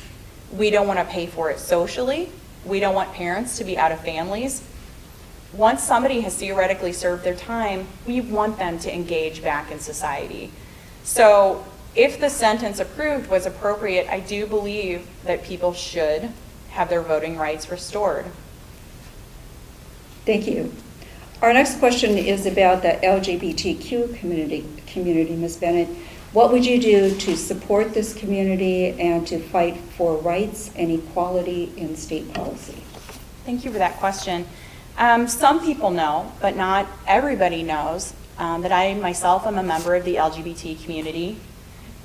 We don't want to pay for it socially. We don't want parents to be out of families. Once somebody has theoretically served their time, we want them to engage back in society. So if the sentence approved was appropriate, I do believe that people should have their voting rights restored. Thank you. Our next question is about the LGBTQ community, Ms. Bennett. What would you do to support this community and to fight for rights and equality in state policy? Thank you for that question. Some people know, but not everybody knows, that I myself am a member of the LGBT community.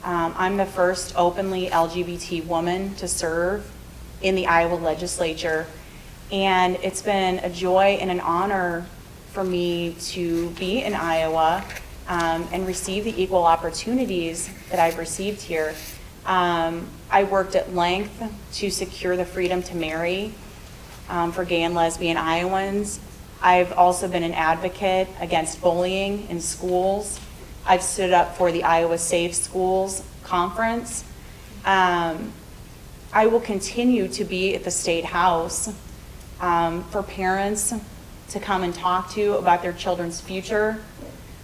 I'm the first openly LGBT woman to serve in the Iowa legislature, and it's been a joy and an honor for me to be in Iowa and receive the equal opportunities that I've received here. I worked at length to secure the freedom to marry for gay and lesbian Iowans. I've also been an advocate against bullying in schools. I've stood up for the Iowa Safe Schools Conference. I will continue to be at the State House for parents to come and talk to about their children's future.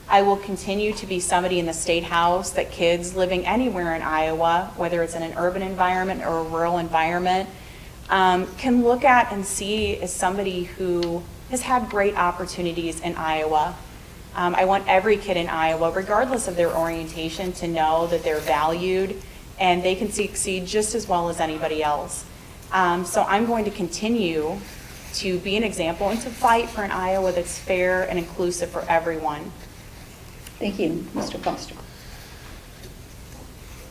I will continue to be somebody in the State House that kids living anywhere in Iowa, whether it's in an urban environment or a rural environment, can look at and see as somebody who has had great opportunities in Iowa. I want every kid in Iowa, regardless of their orientation, to know that they're valued and they can succeed just as well as anybody else. So I'm going to continue to be an example and to fight for an Iowa that's fair and inclusive for everyone. Thank you. Mr. Foster.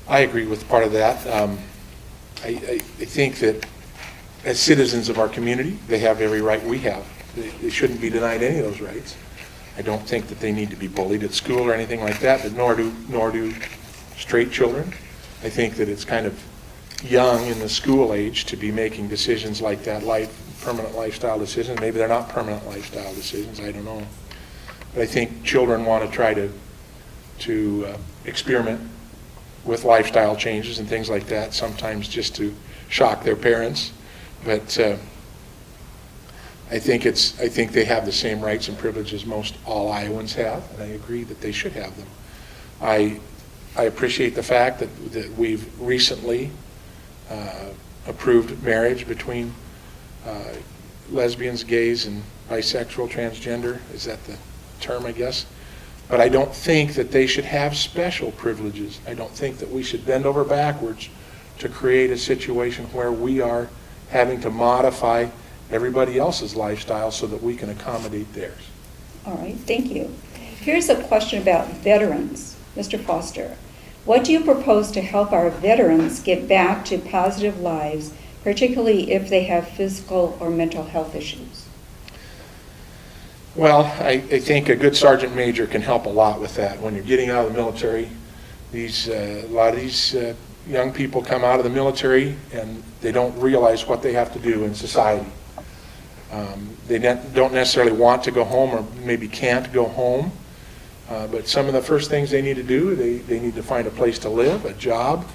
I agree with part of that. I think that as citizens of our community, they have every right we have. They shouldn't be denied any of those rights. I don't think that they need to be bullied at school or anything like that, but nor do straight children. I think that it's kind of young in the school age to be making decisions like that, permanent lifestyle decisions. Maybe they're not permanent lifestyle decisions, I don't know. But I think children want to try to experiment with lifestyle changes and things like that, sometimes just to shock their parents. But I think they have the same rights and privileges most all Iowans have, and I agree that they should have them. I appreciate the fact that we've recently approved marriage between lesbians, gays, and bisexual, transgender. Is that the term, I guess? But I don't think that they should have special privileges. I don't think that we should bend over backwards to create a situation where we are having to modify everybody else's lifestyle so that we can accommodate theirs. All right, thank you. Here's a question about veterans. Mr. Foster, what do you propose to help our veterans get back to positive lives, particularly if they have physical or mental health issues? Well, I think a good sergeant major can help a lot with that. When you're getting out of the military, a lot of these young people come out of the military and they don't realize what they have to do in society. They don't necessarily want to go home or maybe can't go home. But some of the first things they need to do, they need to find a place to live, a job,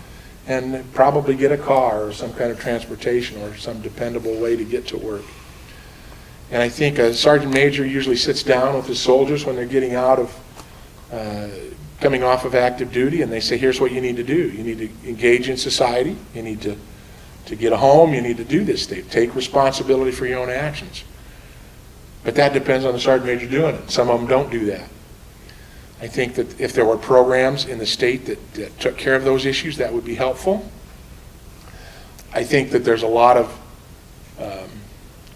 and probably get a car or some kind of transportation or some dependable way to get to work. And I think a sergeant major usually sits down with his soldiers when they're getting out of, coming off of active duty, and they say, here's what you need to do. You need to engage in society. You need to get a home. You need to do this. They take responsibility for your own actions. But that depends on the sergeant major doing it. Some of them don't do that. I think that if there were programs in the state that took care of those issues, that would be helpful. I think that there's a lot of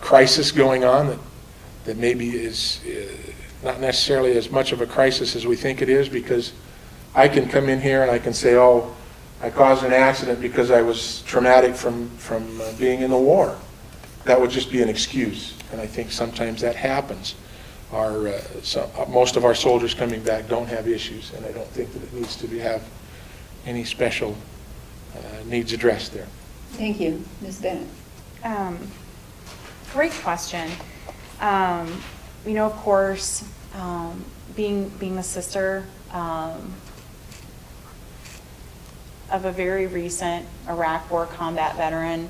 crisis going on that maybe is not necessarily as much of a crisis as we think it is, because I can come in here and I can say, oh, I caused an accident because I was traumatic from being in the war. That would just be an excuse, and I think sometimes that happens. Most of our soldiers coming back don't have issues, and I don't think that it needs to have any special needs addressed there. Thank you. Ms. Bennett? Great question. Of course, being the sister of a very recent Iraq War combat veteran,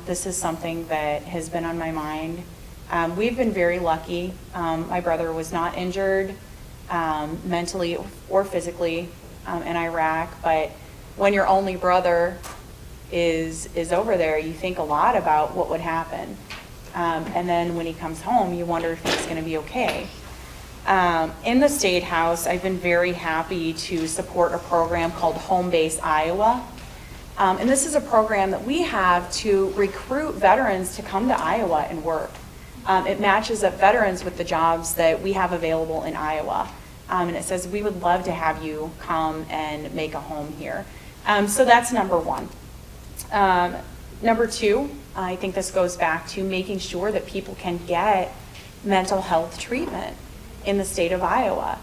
this is something that has been on my mind. We've been very lucky. My brother was not injured mentally or physically in Iraq, but when your only brother is over there, you think a lot about what would happen. And then when he comes home, you wonder if he's going to be okay. In the State House, I've been very happy to support a program called Home Base Iowa. And this is a program that we have to recruit veterans to come to Iowa and work. It matches up veterans with the jobs that we have available in Iowa. And it says, we would love to have you come and make a home here. So that's number one. Number two, I think this goes back to making sure that people can get mental health treatment in the state of Iowa.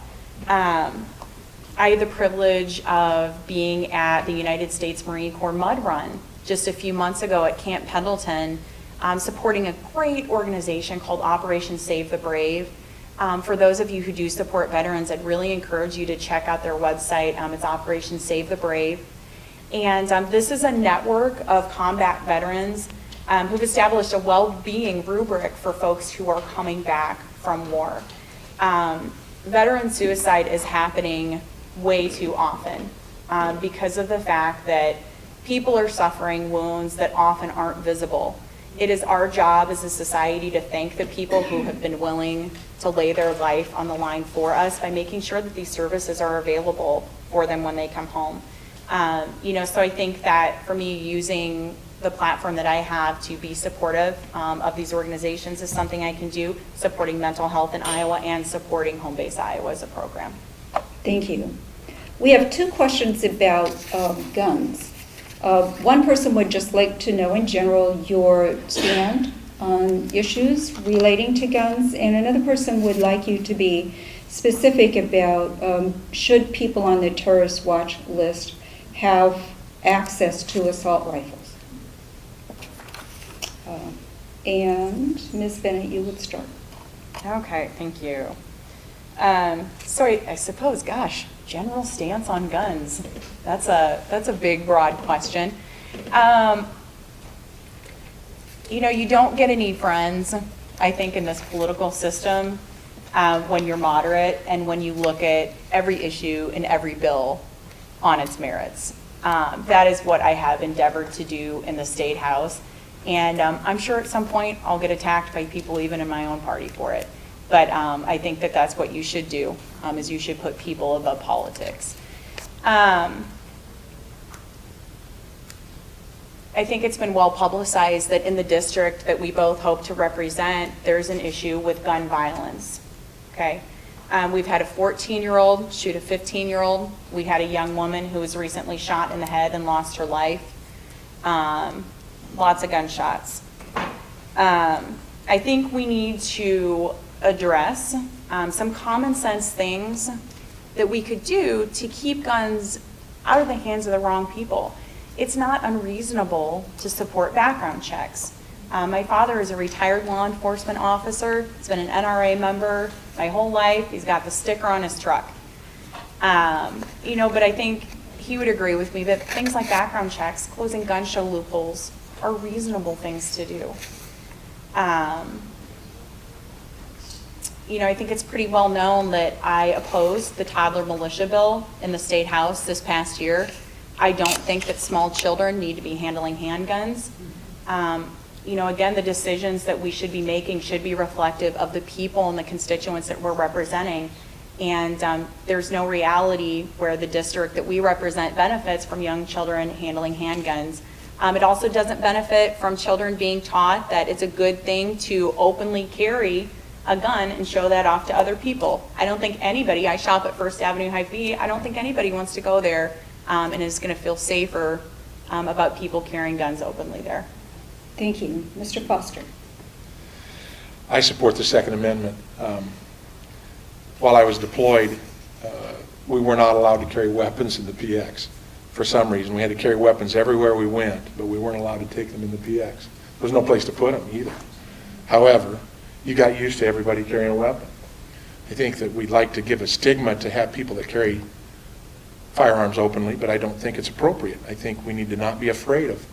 I had the privilege of being at the United States Marine Corps Mud Run just a few months ago at Camp Pendleton, supporting a great organization called Operation Save the Brave. For those of you who do support veterans, I'd really encourage you to check out their website. It's Operation Save the Brave. And this is a network of combat veterans who've established a well-being rubric for folks who are coming back from war. Veteran suicide is happening way too often because of the fact that people are suffering wounds that often aren't visible. It is our job as a society to thank the people who have been willing to lay their life on the line for us by making sure that these services are available for them when they come home. So I think that for me, using the platform that I have to be supportive of these organizations is something I can do, supporting mental health in Iowa and supporting Home Base Iowa as a program. Thank you. We have two questions about guns. One person would just like to know in general your stand on issues relating to guns, and another person would like you to be specific about should people on the terrorist watch list have access to assault rifles. And Ms. Bennett, you would start. Okay, thank you. So I suppose, gosh, general stance on guns. That's a big, broad question. You don't get any friends, I think, in this political system when you're moderate and when you look at every issue and every bill on its merits. That is what I have endeavored to do in the State House. And I'm sure at some point I'll get attacked by people even in my own party for it. But I think that that's what you should do, is you should put people above politics. I think it's been well publicized that in the district that we both hope to represent, there's an issue with gun violence, okay? We've had a 14-year-old shoot a 15-year-old. We had a young woman who was recently shot in the head and lost her life. Lots of gunshots. I think we need to address some common sense things that we could do to keep guns out of the hands of the wrong people. It's not unreasonable to support background checks. My father is a retired law enforcement officer. He's been an NRA member my whole life. He's got the sticker on his truck. But I think he would agree with me that things like background checks, closing gun show loopholes are reasonable things to do. I think it's pretty well known that I opposed the toddler militia bill in the State House this past year. I don't think that small children need to be handling handguns. Again, the decisions that we should be making should be reflective of the people and the constituents that we're representing. And there's no reality where the district that we represent benefits from young children handling handguns. It also doesn't benefit from children being taught that it's a good thing to openly carry a gun and show that off to other people. I don't think anybody, I shop at First Avenue Hy-Vee, I don't think anybody wants to go there and is going to feel safer about people carrying guns openly there. Thank you. Mr. Foster? I support the Second Amendment. While I was deployed, we were not allowed to carry weapons in the PX. For some reason, we had to carry weapons everywhere we went, but we weren't allowed to take them in the PX. There was no place to put them either. However, you got used to everybody carrying a weapon. I think that we'd like to give a stigma to have people that carry firearms openly, but I don't think it's appropriate. I think we need to not be afraid of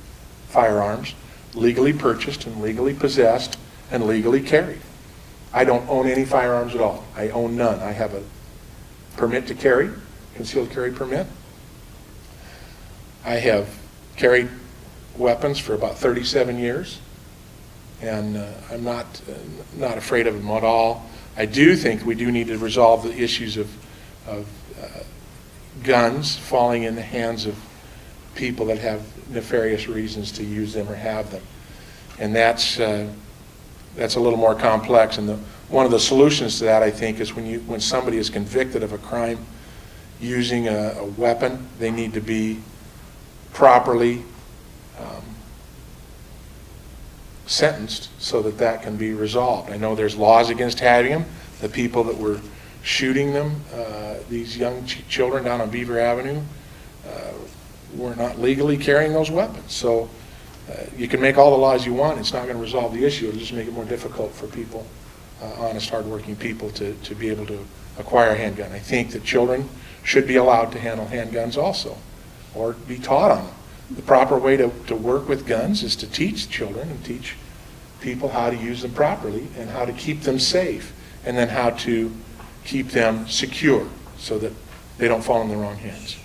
firearms, legally purchased and legally possessed and legally carried. I don't own any firearms at all. I own none. I have a permit to carry, concealed carry permit. I have carried weapons for about 37 years, and I'm not afraid of them at all. I do think we do need to resolve the issues of guns falling in the hands of people that have nefarious reasons to use them or have them, and that's a little more complex. And one of the solutions to that, I think, is when somebody is convicted of a crime using a weapon, they need to be properly sentenced so that can be resolved. I know there's laws against having them. The people that were shooting them, these young children down on Beaver Avenue, were not legally carrying those weapons. So you can make all the laws you want. It's not going to resolve the issue. It'll just make it more difficult for people, honest, hardworking people, to be able to acquire a handgun. I think that children should be allowed to handle handguns also, or be taught on them. The proper way to work with guns is to teach children and teach people how to use them properly and how to keep them safe, and then how to keep them secure so that they don't fall in the wrong hands.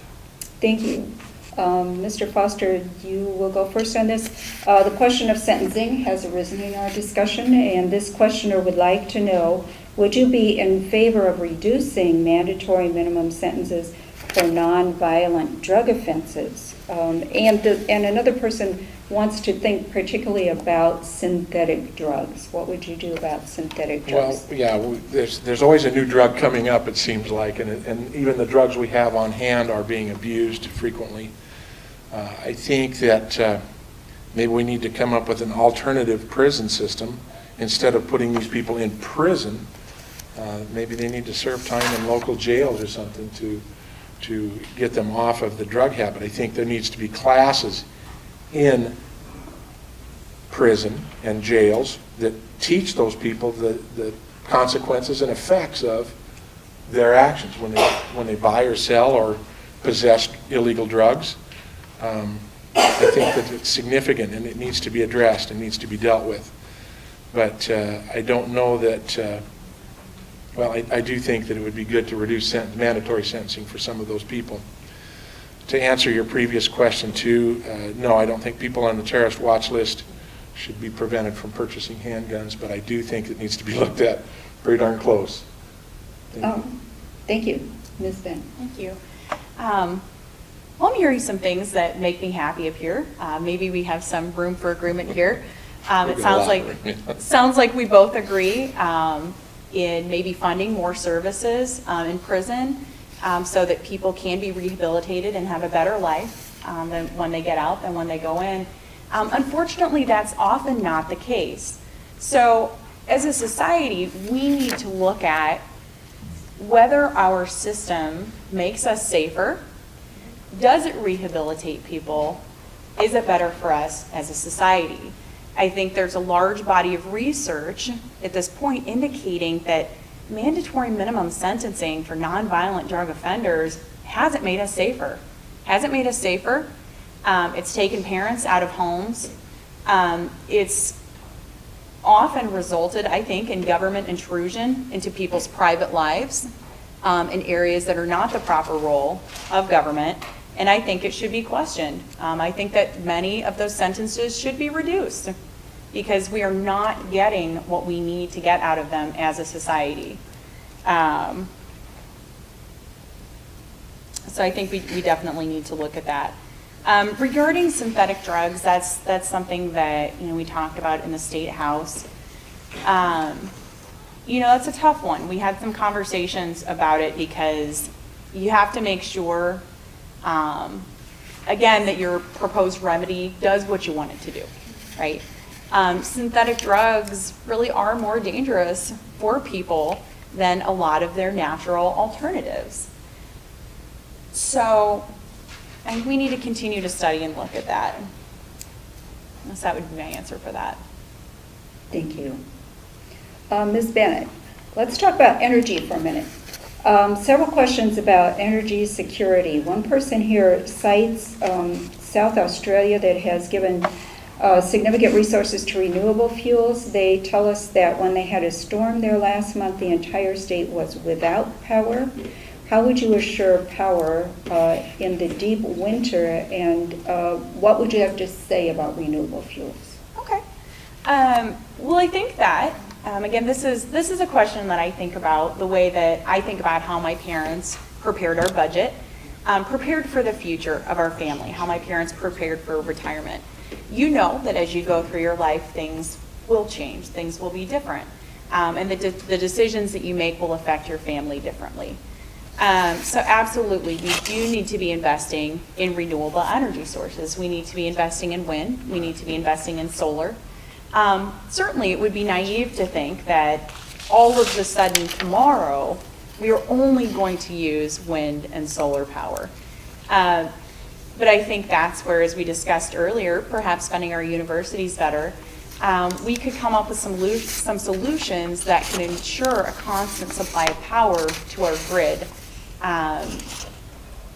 Thank you. Mr. Foster, you will go first on this. The question of sentencing has arisen in our discussion, and this questioner would like to know, would you be in favor of reducing mandatory minimum sentences for nonviolent drug offenses? And another person wants to think particularly about synthetic drugs. What would you do about synthetic drugs? Well, yeah, there's always a new drug coming up, it seems like, and even the drugs we have on hand are being abused frequently. I think that maybe we need to come up with an alternative prison system. Instead of putting these people in prison, maybe they need to serve time in local jails or something to get them off of the drug habit. I think there needs to be classes in prison and jails that teach those people the consequences and effects of their actions when they buy or sell or possess illegal drugs. I think that it's significant and it needs to be addressed and needs to be dealt with. But I don't know that, I do think that it would be good to reduce mandatory sentencing for some of those people. To answer your previous question too, no, I don't think people on the terrorist watch list should be prevented from purchasing handguns, but I do think it needs to be looked at very darn close. Thank you. Ms. Ben. Thank you. I'm hearing some things that make me happy up here. Maybe we have some room for agreement here. It sounds like we both agree in maybe funding more services in prison so that people can be rehabilitated and have a better life than when they get out and when they go in. Unfortunately, that's often not the case. So as a society, we need to look at whether our system makes us safer. Does it rehabilitate people? Is it better for us as a society? I think there's a large body of research at this point indicating that mandatory minimum sentencing for nonviolent drug offenders hasn't made us safer. Hasn't made us safer. It's taken parents out of homes. It's often resulted, I think, in government intrusion into people's private lives in areas that are not the proper role of government, and I think it should be questioned. I think that many of those sentences should be reduced because we are not getting what we need to get out of them as a society. So I think we definitely need to look at that. Regarding synthetic drugs, that's something that we talked about in the State House. That's a tough one. We had some conversations about it because you have to make sure, again, that your proposed remedy does what you want it to do, right? Synthetic drugs really are more dangerous for people than a lot of their natural alternatives. So I think we need to continue to study and look at that. Unless that would be my answer for that. Thank you. Ms. Bennett, let's talk about energy for a minute. Several questions about energy security. One person here cites South Australia that has given significant resources to renewable fuels. They tell us that when they had a storm there last month, the entire state was without power. How would you assure power in the deep winter, and what would you have to say about renewable fuels? Okay. Well, I think that, again, this is a question that I think about the way that I think about how my parents prepared our budget, prepared for the future of our family, how my parents prepared for retirement. You know that as you go through your life, things will change, things will be different, and the decisions that you make will affect your family differently. So absolutely, we do need to be investing in renewable energy sources. We need to be investing in wind. We need to be investing in solar. Certainly, it would be naive to think that all of a sudden tomorrow, we are only going to use wind and solar power. But I think that's where, as we discussed earlier, perhaps funding our universities better, we could come up with some solutions that can ensure a constant supply of power to our grid,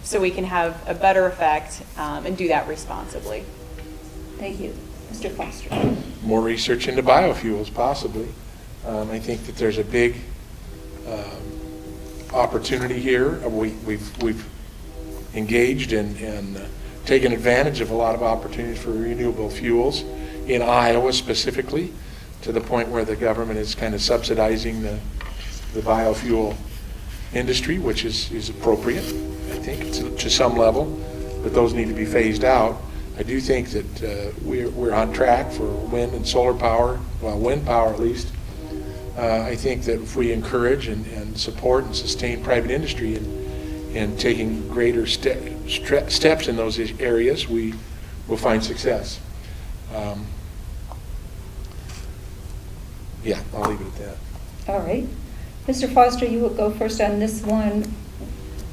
so we can have a better effect and do that responsibly. Thank you. Mr. Foster. More research into biofuels, possibly. I think that there's a big opportunity here. We've engaged and taken advantage of a lot of opportunities for renewable fuels in Iowa specifically, to the point where the government is kind of subsidizing the biofuel industry, which is appropriate, I think, to some level, but those need to be phased out. I do think that we're on track for wind and solar power, well, wind power at least. I think that if we encourage and support and sustain private industry and taking greater steps in those areas, we will find success. Yeah, I'll leave it at that. All right. Mr. Foster, you will go first on this one.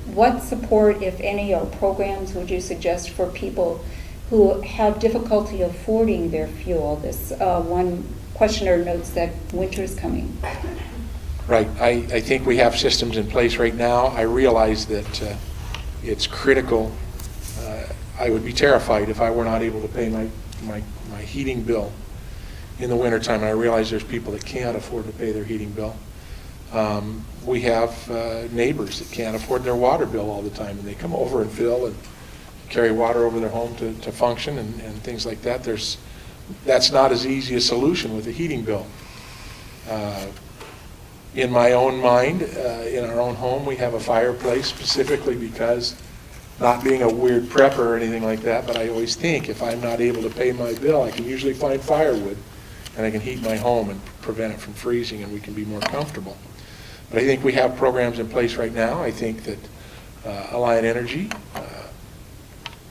What support, if any, or programs would you suggest for people who have difficulty affording their fuel? This one questioner notes that winter is coming. Right. I think we have systems in place right now. I realize that it's critical. I would be terrified if I were not able to pay my heating bill in the wintertime. And I realize there's people that can't afford to pay their heating bill. We have neighbors that can't afford their water bill all the time, and they come over and fill and carry water over their home to function and things like that. That's not as easy a solution with a heating bill. In my own mind, in our own home, we have a fireplace specifically because, not being a weird prepper or anything like that, but I always think if I'm not able to pay my bill, I can usually find firewood and I can heat my home and prevent it from freezing, and we can be more comfortable. But I think we have programs in place right now. I think that Alliant Energy,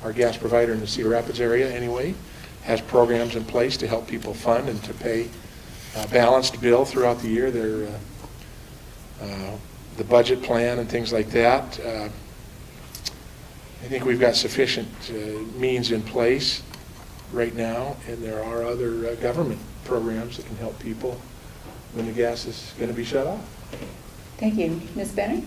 our gas provider in the Cedar Rapids area anyway, has programs in place to help people fund and to pay a balanced bill throughout the year. The budget plan and things like that. I think we've got sufficient means in place. right now, and there are other government programs that can help people when the gas is going to be shut off. Thank you. Ms. Bennett?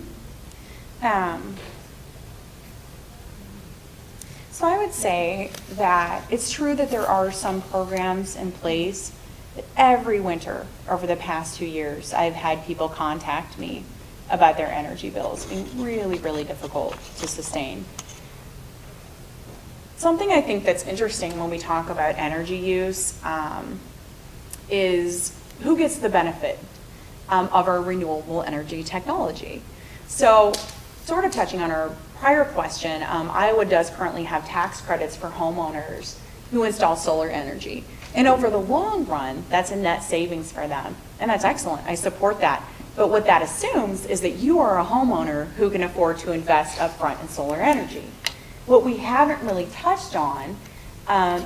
So I would say that it's true that there are some programs in place that every winter over the past 2 years, I've had people contact me about their energy bills being really, really difficult to sustain. Something I think that's interesting when we talk about energy use is who gets the benefit of our renewable energy technology. So sort of touching on our prior question, Iowa does currently have tax credits for homeowners who install solar energy. And over the long run, that's a net savings for them. And that's excellent. I support that. But what that assumes is that you are a homeowner who can afford to invest upfront in solar energy. What we haven't really touched on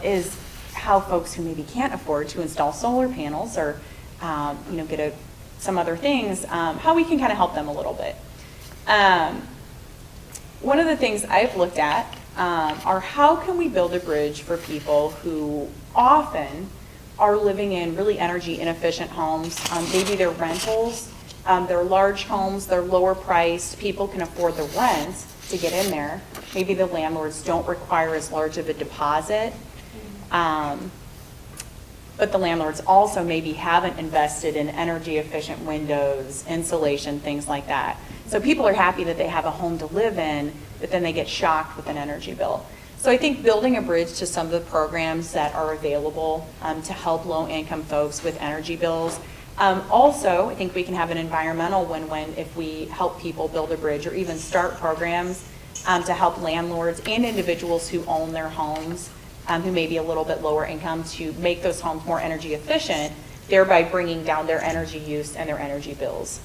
is how folks who maybe can't afford to install solar panels or get some other things, how we can kind of help them a little bit. One of the things I've looked at are how can we build a bridge for people who often are living in really energy inefficient homes. Maybe they're rentals, they're large homes, they're lower priced, people can afford the rent to get in there. Maybe the landlords don't require as large of a deposit, but the landlords also maybe haven't invested in energy efficient windows, insulation, things like that. So people are happy that they have a home to live in, but then they get shocked with an energy bill. So I think building a bridge to some of the programs that are available to help low-income folks with energy bills. Also, I think we can have an environmental win-win if we help people build a bridge or even start programs to help landlords and individuals who own their homes, who may be a little bit lower income, to make those homes more energy efficient, thereby bringing down their energy use and their energy bills.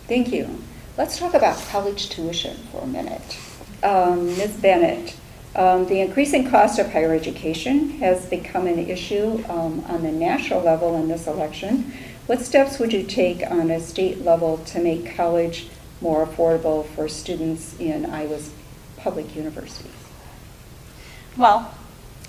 Thank you. Let's talk about college tuition for a minute. Ms. Bennett, the increasing cost of higher education has become an issue on the national level in this election. What steps would you take on a state level to make college more affordable for students in Iowa's public universities? Well,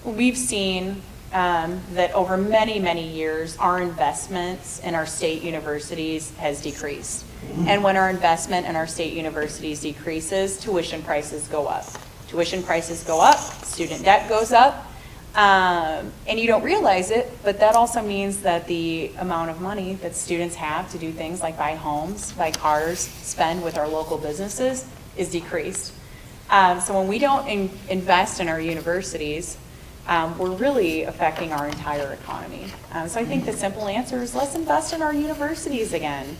we've seen that over many, many years, our investments in our state universities has decreased. And when our investment in our state universities decreases, tuition prices go up. Tuition prices go up, student debt goes up, and you don't realize it, but that also means that the amount of money that students have to do things like buy homes, buy cars, spend with our local businesses is decreased. So when we don't invest in our universities, we're really affecting our entire economy. So I think the simple answer is let's invest in our universities again.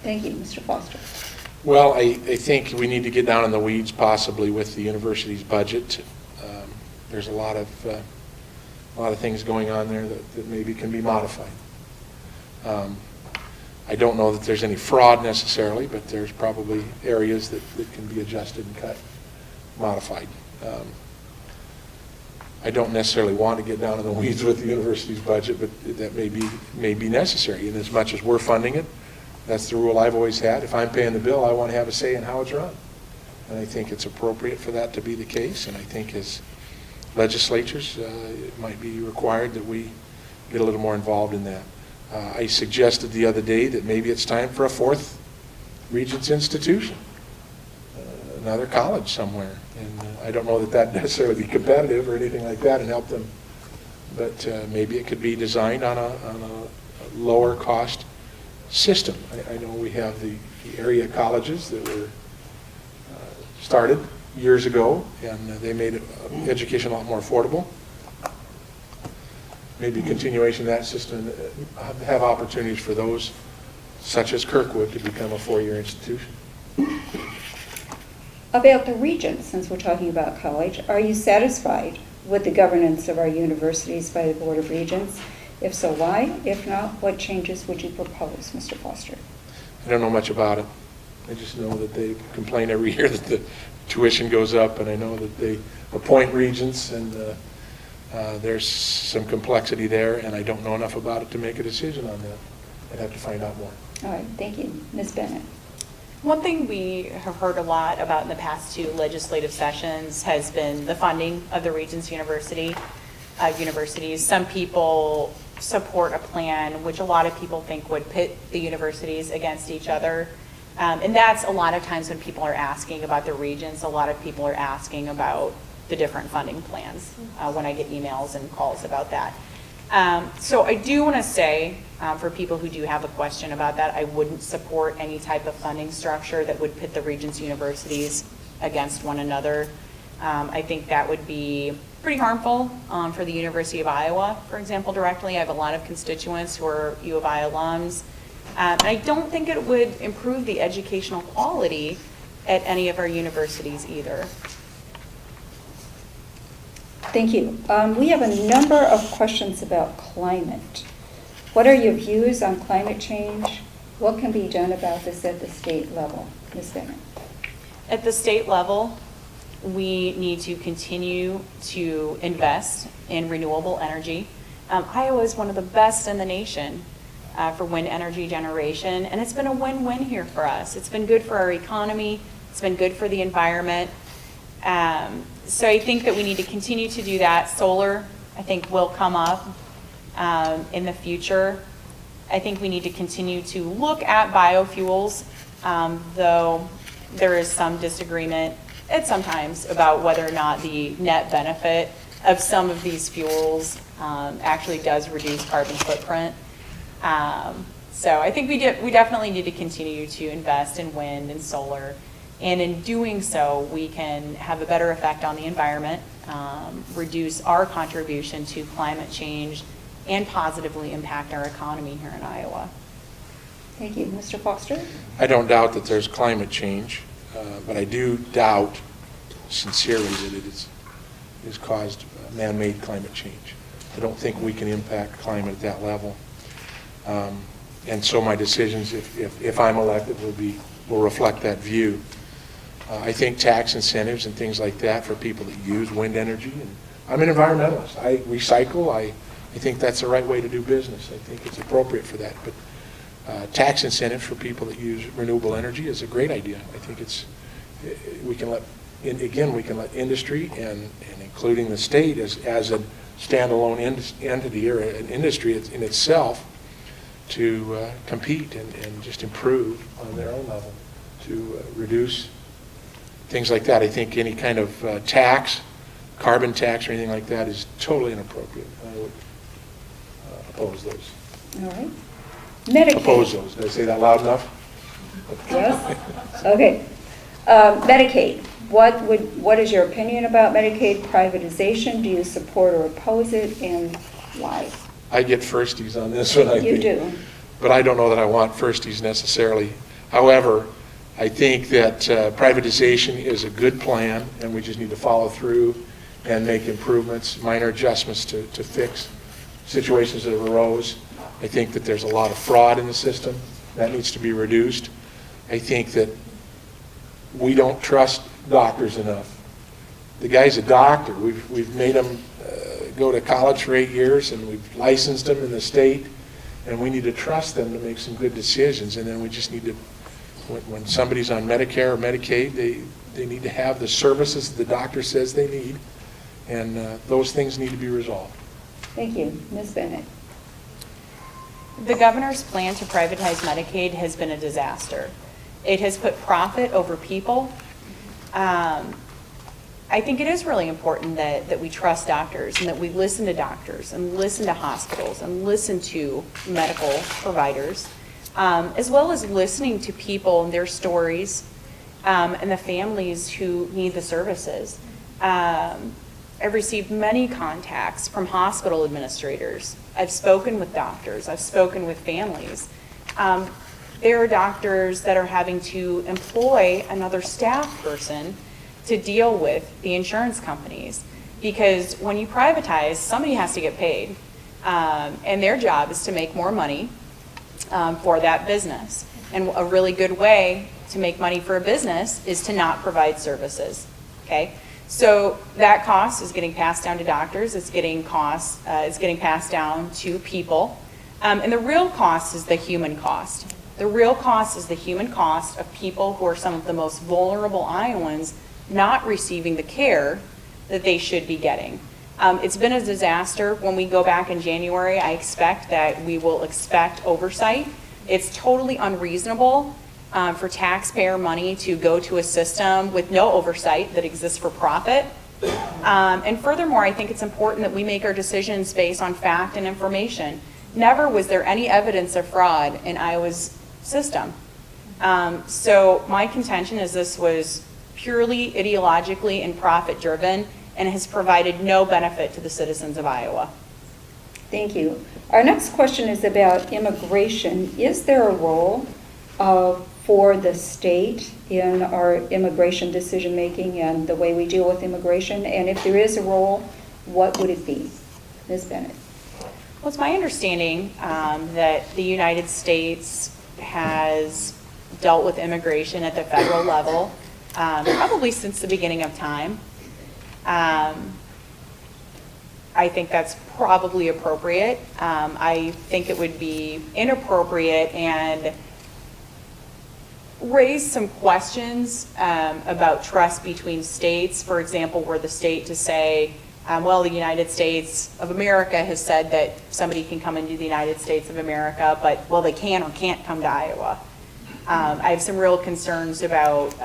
Thank you, Mr. Foster. Well, I think we need to get down in the weeds possibly with the university's budget. There's a lot of things going on there that maybe can be modified. I don't know that there's any fraud necessarily, but there's probably areas that can be adjusted and cut, modified. I don't necessarily want to get down in the weeds with the university's budget, but that may be necessary. And as much as we're funding it, that's the rule I've always had. If I'm paying the bill, I want to have a say in how it's run. And I think it's appropriate for that to be the case. And I think as legislatures, it might be required that we get a little more involved in that. I suggested the other day that maybe it's time for a fourth Regents institution, another college somewhere. And I don't know that that necessarily be competitive or anything like that and help them, but maybe it could be designed on a lower cost system. I know we have the area colleges that were started years ago, and they made education a lot more affordable. Maybe continuation of that system, have opportunities for those, such as Kirkwood, to become a four-year institution. About the Regents, since we're talking about college, are you satisfied with the governance of our universities by the Board of Regents? If so, why? If not, what changes would you propose, Mr. Foster? I don't know much about it. I just know that they complain every year that the tuition goes up, and I know that they appoint regents, and there's some complexity there, and I don't know enough about it to make a decision on that. I'd have to find out more. All right, thank you. Ms. Bennett? One thing we have heard a lot about in the past 2 legislative sessions has been the funding of the Regents universities. Some people support a plan which a lot of people think would pit the universities against each other. And that's a lot of times when people are asking about the Regents, a lot of people are asking about the different funding plans when I get emails and calls about that. So I do want to say, for people who do have a question about that, I wouldn't support any type of funding structure that would pit the Regents universities against one another. I think that would be pretty harmful for the University of Iowa, for example, directly. I have a lot of constituents who are U of I alums. And I don't think it would improve the educational quality at any of our universities either. Thank you. We have a number of questions about climate. What are your views on climate change? What can be done about this at the state level? Ms. Bennett. At the state level, we need to continue to invest in renewable energy. Iowa is one of the best in the nation for wind energy generation, and it's been a win-win here for us. It's been good for our economy. It's been good for the environment. So I think that we need to continue to do that. Solar, I think, will come up in the future. I think we need to continue to look at biofuels, though there is some disagreement at sometimes about whether or not the net benefit of some of these fuels actually does reduce carbon footprint. So I think we definitely need to continue to invest in wind and solar. And in doing so, we can have a better effect on the environment, reduce our contribution to climate change, and positively impact our economy here in Iowa. Thank you. Mr. Foster? I don't doubt that there's climate change, but I do doubt sincerely that it is caused man-made climate change. I don't think we can impact climate at that level. And so my decisions, if I'm elected, will reflect that view. I think tax incentives and things like that for people that use wind energy. And I'm an environmentalist. I recycle. I think that's the right way to do business. I think it's appropriate for that. But tax incentives for people that use renewable energy is a great idea. I think we can let industry and including the state as a standalone entity or an industry in itself to compete and just improve on their own level to reduce things like that. I think any kind of tax, carbon tax or anything like that is totally inappropriate. I would oppose those. All right. Medicaid. Oppose those. Did I say that loud enough? Yes? Okay. Medicaid. What is your opinion about Medicaid privatization? Do you support or oppose it, and why? I get firsties on this one, I think. You do. But I don't know that I want firsties necessarily. However, I think that privatization is a good plan, and we just need to follow through and make improvements, minor adjustments to fix situations that have arose. I think that there's a lot of fraud in the system. That needs to be reduced. I think that we don't trust doctors enough. The guy's a doctor. We've made him go to college for 8 years, and we've licensed him in the state, and we need to trust them to make some good decisions. And then we just need to, when somebody's on Medicare or Medicaid, they need to have the services the doctor says they need, and those things need to be resolved. Thank you. Ms. Bennett. The governor's plan to privatize Medicaid has been a disaster. It has put profit over people. I think it is really important that we trust doctors and that we listen to doctors and listen to hospitals and listen to medical providers, as well as listening to people and their stories and the families who need the services. I've received many contacts from hospital administrators. I've spoken with doctors. I've spoken with families. There are doctors that are having to employ another staff person to deal with the insurance companies, because when you privatize, somebody has to get paid, and their job is to make more money for that business. And a really good way to make money for a business is to not provide services. Okay, so that cost is getting passed down to doctors. It's getting passed down to people, and the real cost is the human cost. The real cost is the human cost of people who are some of the most vulnerable Iowans not receiving the care that they should be getting. It's been a disaster. When we go back in January, I expect that we will expect oversight. It's totally unreasonable for taxpayer money to go to a system with no oversight that exists for profit. And furthermore, I think it's important that we make our decisions based on fact and information. Never was there any evidence of fraud in Iowa's system. So my contention is this was purely ideologically and profit-driven and has provided no benefit to the citizens of Iowa. Thank you. Our next question is about immigration. Is there a role for the state in our immigration decision-making and the way we deal with immigration? And if there is a role, what would it be? Ms. Bennett. Well, it's my understanding that the United States has dealt with immigration at the federal level probably since the beginning of time. I think that's probably appropriate. I think it would be inappropriate and raise some questions about trust between states. For example, were the state to say, well, the United States of America has said that somebody can come into the United States of America, but, well, they can or can't come to Iowa. I have some real concerns about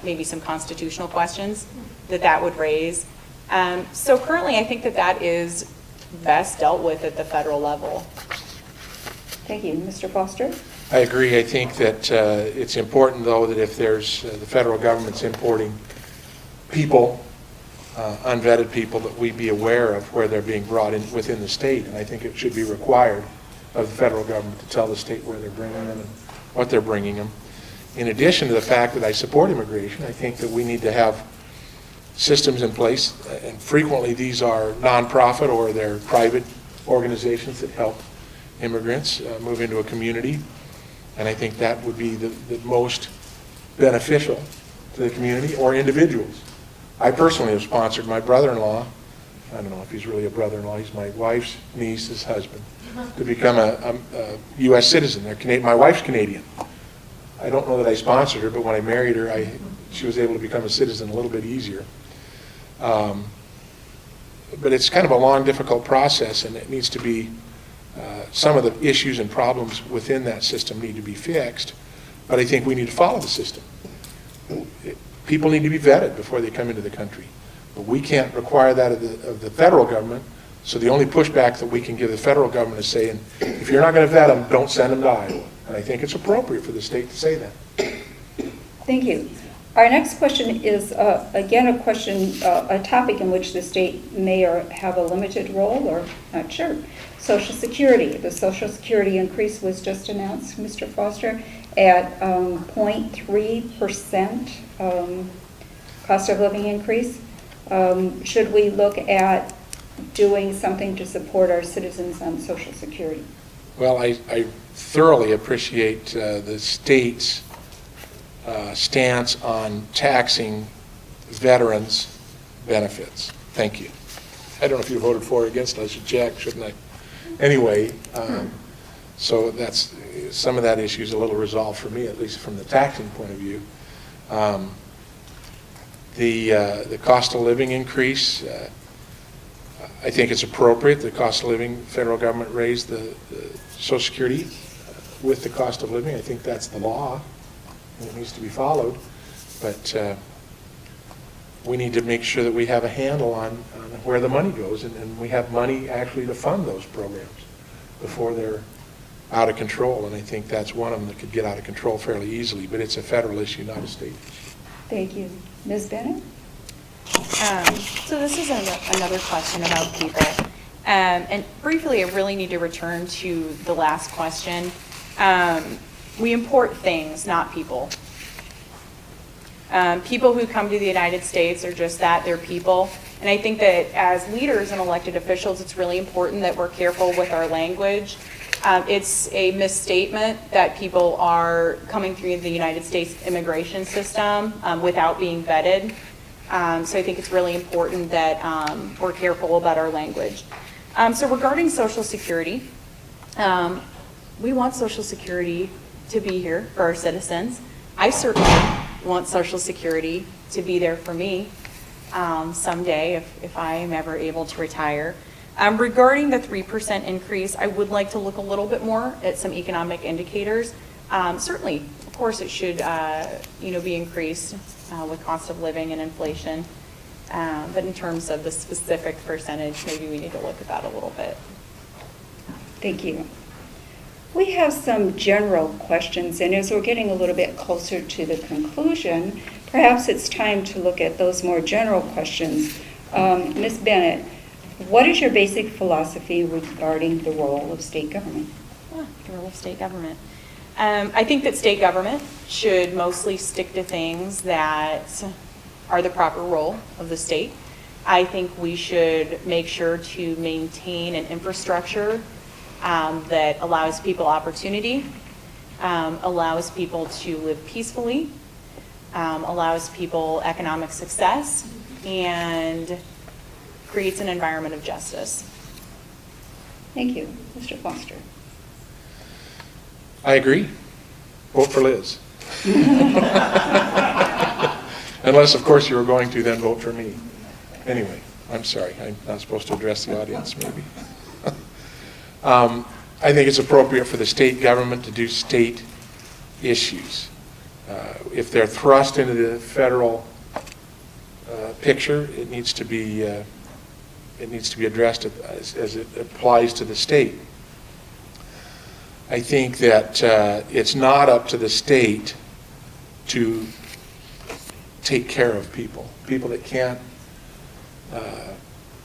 maybe some constitutional questions that would raise. So currently, I think that is best dealt with at the federal level. Thank you. Mr. Foster? I agree. I think that it's important, though, that if there's the federal government's importing people, unvetted people, that we be aware of where they're being brought in within the state. And I think it should be required of the federal government to tell the state where they're bringing them and what they're bringing them. In addition to the fact that I support immigration, I think that we need to have systems in place, and frequently these are nonprofit or they're private organizations that help immigrants move into a community. And I think that would be the most beneficial to the community or individuals. I personally have sponsored my brother-in-law, I don't know if he's really a brother-in-law, he's my wife's niece's husband, to become a U.S. citizen. My wife's Canadian. I don't know that I sponsored her, but when I married her, she was able to become a citizen a little bit easier. But it's kind of a long, difficult process, and it needs to be, some of the issues and problems within that system need to be fixed, but I think we need to follow the system. People need to be vetted before they come into the country, but we can't require that of the federal government, so the only pushback that we can give the federal government is saying, if you're not going to vet them, don't send them to Iowa. And I think it's appropriate for the state to say that. Thank you. Our next question is, again, a topic in which the state may or have a limited role, or not sure. Social Security. The Social Security increase was just announced, Mr. Foster, at 0.3% cost of living increase. Should we look at doing something to support our citizens on Social Security? Well, I thoroughly appreciate the state's stance on taxing veterans' benefits. Thank you. I don't know if you voted for or against. I should check, shouldn't I? Anyway, so that's some of that issue is a little resolved for me, at least from the taxing point of view. The cost of living increase, I think it's appropriate. The cost of living, federal government raised the Social Security with the cost of living. I think that's the law, and it needs to be followed. But we need to make sure that we have a handle on where the money goes, and we have money actually to fund those programs before they're out of control. And I think that's one of them that could get out of control fairly easily, but it's a federal issue, not a state issue. Thank you. Ms. Bennett? So this is another question about people. And briefly, I really need to return to the last question. We import things, not people. People who come to the United States are just that, they're people. And I think that as leaders and elected officials, it's really important that we're careful with our language. It's a misstatement that people are coming through the United States immigration system without being vetted. So I think it's really important that we're careful about our language. So regarding Social Security, we want Social Security to be here for our citizens. I certainly want Social Security to be there for me someday if I am ever able to retire. Regarding the 3% increase, I would like to look a little bit more at some economic indicators. Certainly, of course, it should be increased with cost of living and inflation. But in terms of the specific percentage, maybe we need to look at that a little bit. Thank you. We have some general questions, and as we're getting a little bit closer to the conclusion, perhaps it's time to look at those more general questions. Ms. Bennett, what is your basic philosophy regarding the role of state government? The role of state government. I think that state government should mostly stick to things that are the proper role of the state. I think we should make sure to maintain an infrastructure that allows people opportunity, allows people to live peacefully, allows people economic success, and creates an environment of justice. Thank you. Mr. Foster. I agree. Vote for Liz. Unless, of course, you were going to then vote for me. Anyway, I'm sorry. I'm not supposed to address the audience, maybe. I think it's appropriate for the state government to do state issues. If they're thrust into the federal picture, it needs to be addressed as it applies to the state. I think that it's not up to the state to take care of people that can't.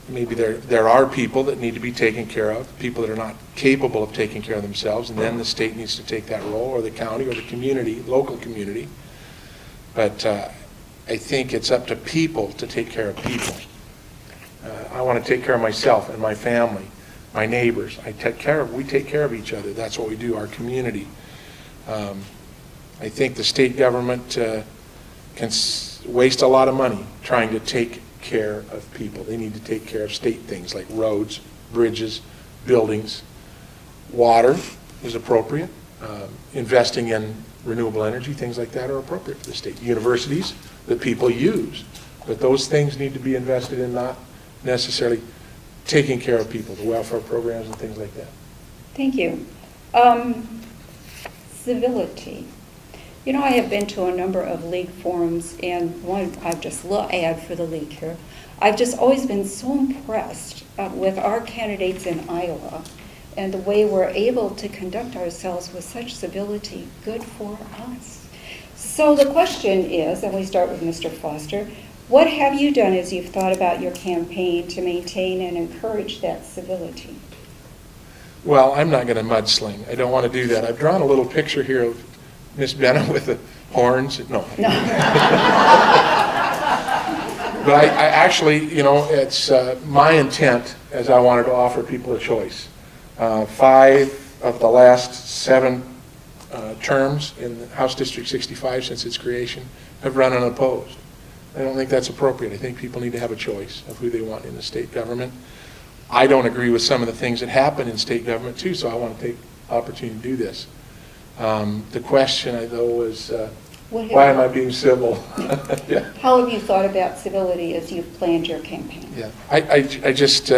Maybe there are people that need to be taken care of, people that are not capable of taking care of themselves, and then the state needs to take that role, or the county, or the community, local community. But I think it's up to people to take care of people. I want to take care of myself and my family, my neighbors. We take care of each other. That's what we do, our community. I think the state government can waste a lot of money trying to take care of people. They need to take care of state things like roads, bridges, buildings. Water is appropriate. Investing in renewable energy, things like that are appropriate for the state. Universities that people use. But those things need to be invested in, not necessarily taking care of people, the welfare programs and things like that. Thank you. Civility. You know, I have been to a number of league forums, and one I've just a little ad for the league here. I've just always been so impressed with our candidates in Iowa and the way we're able to conduct ourselves with such civility. Good for us. So the question is, and we start with Mr. Foster, what have you done as you've thought about your campaign to maintain and encourage that civility? Well, I'm not going to mudsling. I don't want to do that. I've drawn a little picture here of Miss Bennett with the horns. No. But I actually, it's my intent as I wanted to offer people a choice. 5 of the last 7 terms in House District 65 since its creation have run unopposed. I don't think that's appropriate. I think people need to have a choice of who they want in the state government. I don't agree with some of the things that happen in state government too, so I want to take the opportunity to do this. The question, though, is why am I being civil? Yeah. How have you thought about civility as you've planned your campaign? Yeah, I just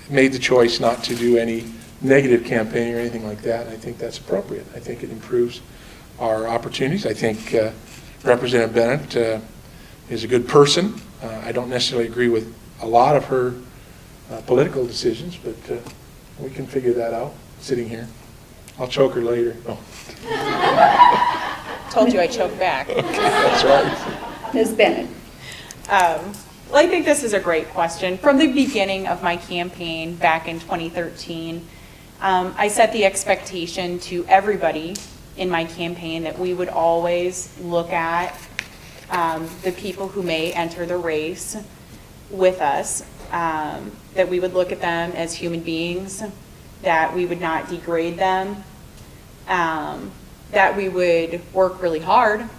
made the choice not to do any negative campaigning or anything like that, and I think that's appropriate. I think it improves our opportunities. I think Representative Bennett is a good person. I don't necessarily agree with a lot of her political decisions, but we can figure that out sitting here. I'll choke her later. No. Told you I choked back. Okay, that's right. Ms. Bennett. Well, I think this is a great question. From the beginning of my campaign back in 2013, I set the expectation to everybody in my campaign that we would always look at the people who may enter the race with us, that we would look at them as human beings, that we would not degrade them, that we would work really hard,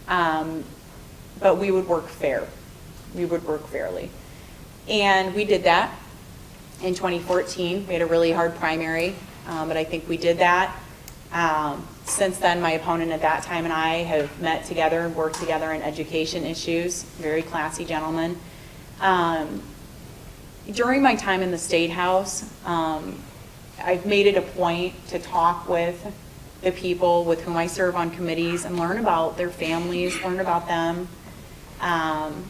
but we would work fair. We would work fairly. And we did that in 2014. We had a really hard primary. but I think we did that. Since then, my opponent at that time and I have met together and worked together on education issues, very classy gentleman. During my time in the State House, I've made it a point to talk with the people with whom I serve on committees and learn about their families, learn about them, and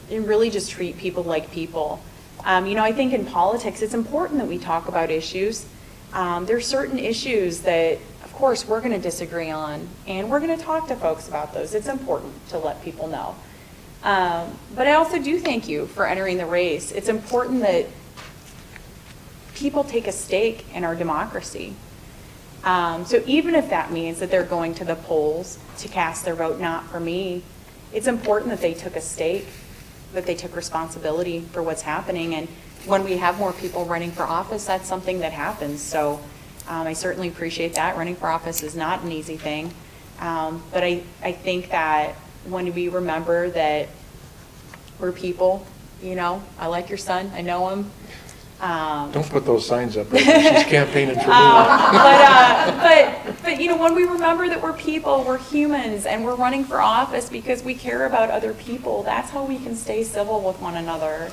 really just treat people like people. I think in politics, it's important that we talk about issues. There's certain issues that, of course, we're going to disagree on, and we're going to talk to folks about those. It's important to let people know. But I also do thank you for entering the race. It's important that people take a stake in our democracy. So even if that means that they're going to the polls to cast their vote not for me, it's important that they took a stake, that they took responsibility for what's happening. And when we have more people running for office, that's something that happens. So I certainly appreciate that. Running for office is not an easy thing. But I think that when we remember that we're people, I like your son, I know him. Don't put those signs up right now. She's campaigning for me. But when we remember that we're people, we're humans, and we're running for office because we care about other people, that's how we can stay civil with one another.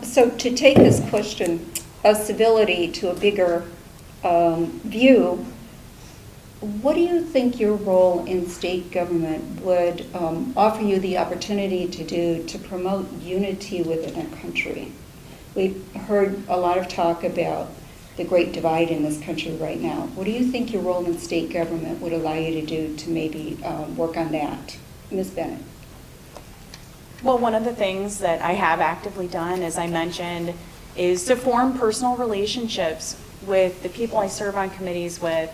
So to take this question of civility to a bigger view, what do you think your role in state government would offer you the opportunity to do to promote unity within our country? We've heard a lot of talk about the great divide in this country right now. What do you think your role in state government would allow you to do to maybe work on that? Ms. Bennett. Well, one of the things that I have actively done, as I mentioned, is to form personal relationships with the people I serve on committees with,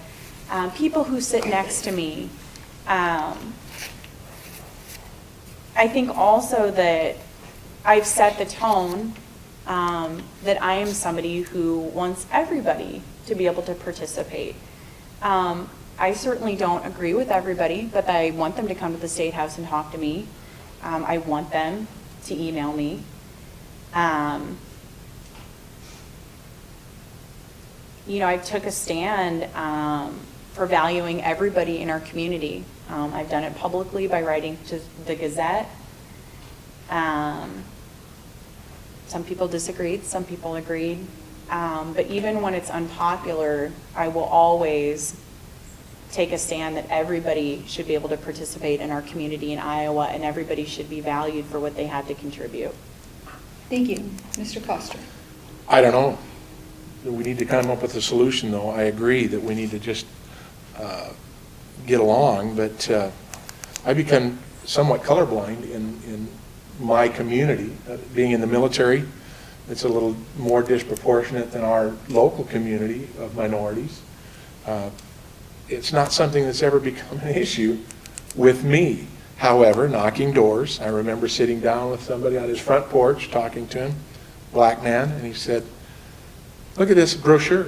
people who sit next to me. I think also that I've set the tone that I am somebody who wants everybody to be able to participate. I certainly don't agree with everybody, but I want them to come to the State House and talk to me. I want them to email me. I took a stand for valuing everybody in our community. I've done it publicly by writing to the Gazette. Some people disagreed, some people agreed. But even when it's unpopular, I will always take a stand that everybody should be able to participate in our community in Iowa, and everybody should be valued for what they have to contribute. Thank you. Mr. Foster. I don't know. We need to come up with a solution, though. I agree that we need to just get along, but I become somewhat colorblind in my community. Being in the military, it's a little more disproportionate than our local community of minorities. It's not something that's ever become an issue with me. However, knocking doors, I remember sitting down with somebody on his front porch, talking to him, black man, and he said, "Look at this brochure."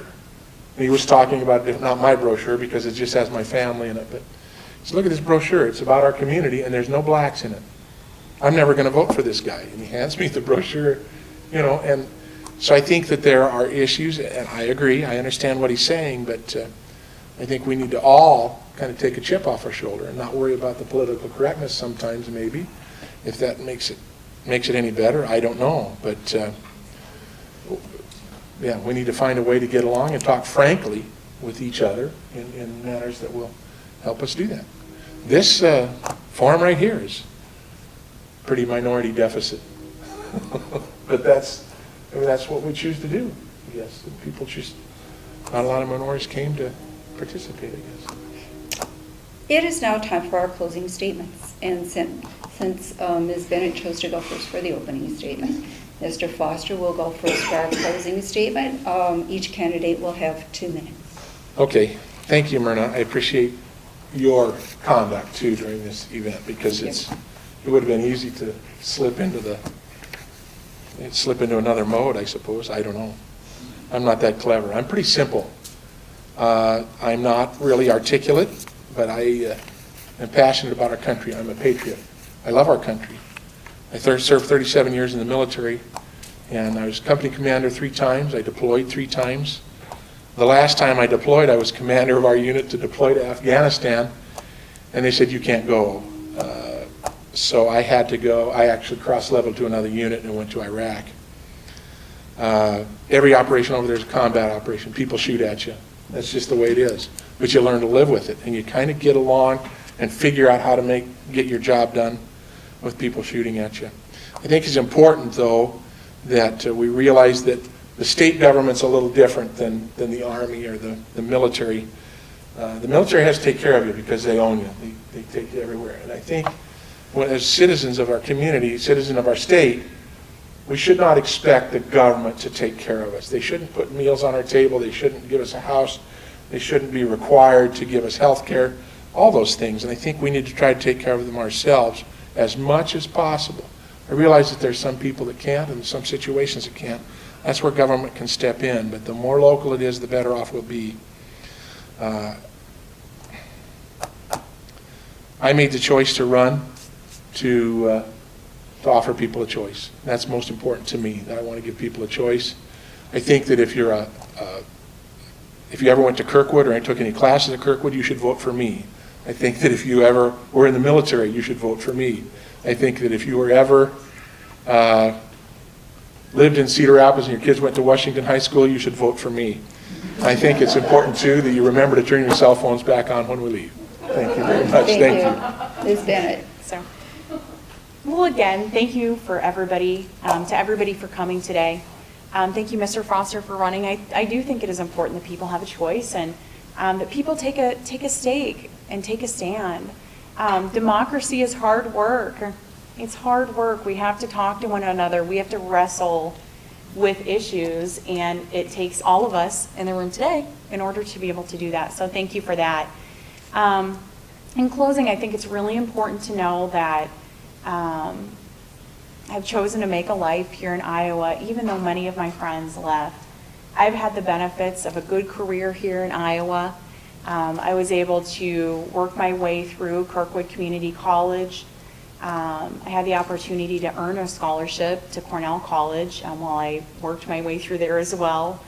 And he was talking about, not my brochure because it just has my family in it, but he said, "Look at this brochure. It's about our community and there's no blacks in it. I'm never going to vote for this guy." And he hands me the brochure, and so I think that there are issues, and I agree, I understand what he's saying, but I think we need to all kind of take a chip off our shoulder and not worry about the political correctness sometimes, maybe. If that makes it any better, I don't know. But yeah, we need to find a way to get along and talk frankly with each other in manners that will help us do that. This forum right here is pretty minority deficit. But that's what we choose to do. Yes, people choose. Not a lot of minorities came to participate, I guess. It is now time for our closing statements. And since Ms. Bennett chose to go first for the opening statement, Mr. Foster will go first for our closing statement. Each candidate will have 2 minutes. Okay. Thank you, Myrna. I appreciate your conduct, too, during this event, because it would have been easy to slip into another mode, I suppose. I don't know. I'm not that clever. I'm pretty simple. I'm not really articulate, but I am passionate about our country. I'm a patriot. I love our country. I served 37 years in the military, And I was company commander 3 times. I deployed 3 times. The last time I deployed, I was commander of our unit to deploy to Afghanistan, and they said, you can't go. So I had to go. I actually cross-leveled to another unit and went to Iraq. Every operation over there is a combat operation. People shoot at you. That's just the way it is. But you learn to live with it, and you kind of get along and figure out how to get your job done with people shooting at you. I think it's important, though, that we realize that the state government's a little different than the Army or the military. The military has to take care of you because they own you. They take you everywhere. And I think as citizens of our community, citizens of our state, we should not expect the government to take care of us. They shouldn't put meals on our table. They shouldn't give us a house. They shouldn't be required to give us health care, all those things. And I think we need to try to take care of them ourselves as much as possible. I realize that there's some people that can't and some situations that can't. That's where government can step in. But the more local it is, the better off we'll be. I made the choice to run to offer people a choice. That's most important to me, that I want to give people a choice. I think that if you ever went to Kirkwood or took any classes at Kirkwood, you should vote for me. I think that if you ever were in the military, you should vote for me. I think that if you were ever lived in Cedar Rapids and your kids went to Washington High School, you should vote for me. I think it's important, too, that you remember to turn your cell phones back on when we leave. Thank you very much. Thank you. Ms. Bennett. So, well, again, thank you for everybody, to everybody for coming today. Thank you, Mr. Foster, for running. I do think it is important that people have a choice and that people take a stake and take a stand. Democracy is hard work. It's hard work. We have to talk to one another. We have to wrestle with issues, and it takes all of us in the room today in order to be able to do that. So thank you for that. In closing, I think it's really important to know that I've chosen to make a life here in Iowa, even though many of my friends left. I've had the benefits of a good career here in Iowa. I was able to work my way through Kirkwood Community College. I had the opportunity to earn a scholarship to Cornell College while I worked my way through there as well.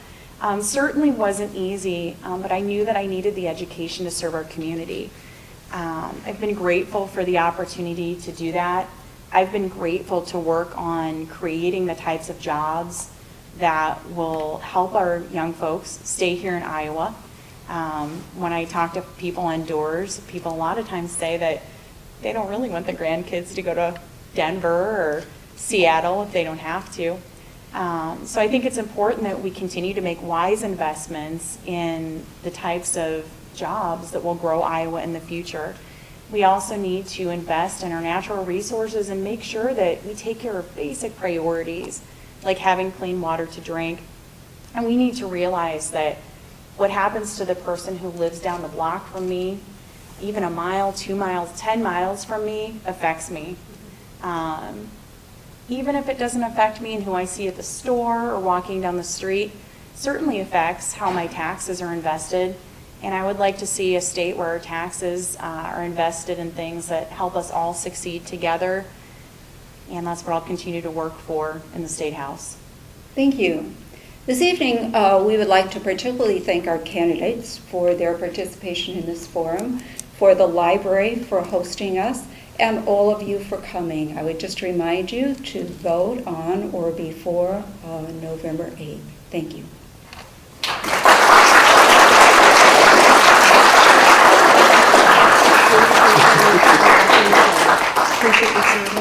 Certainly wasn't easy, but I knew that I needed the education to serve our community. I've been grateful for the opportunity to do that. I've been grateful to work on creating the types of jobs that will help our young folks stay here in Iowa. When I talk to people on doors, people a lot of times say that they don't really want the grandkids to go to Denver or Seattle if they don't have to. So I think it's important that we continue to make wise investments in the types of jobs that will grow Iowa in the future. We also need to invest in our natural resources and make sure that we take care of basic priorities like having clean water to drink. And we need to realize that what happens to the person who lives down the block from me, even a mile, 2 miles, 10 miles from me, affects me. Even if it doesn't affect me and who I see at the store or walking down the street, certainly affects how my taxes are invested. And I would like to see a state where our taxes are invested in things that help us all succeed together. And that's what I'll continue to work for in the State House. Thank you. This evening, we would like to particularly thank our candidates for their participation in this forum, for the library for hosting us, and all of you for coming. I would just remind you to vote on or before November 8th. Thank you. Appreciate your service.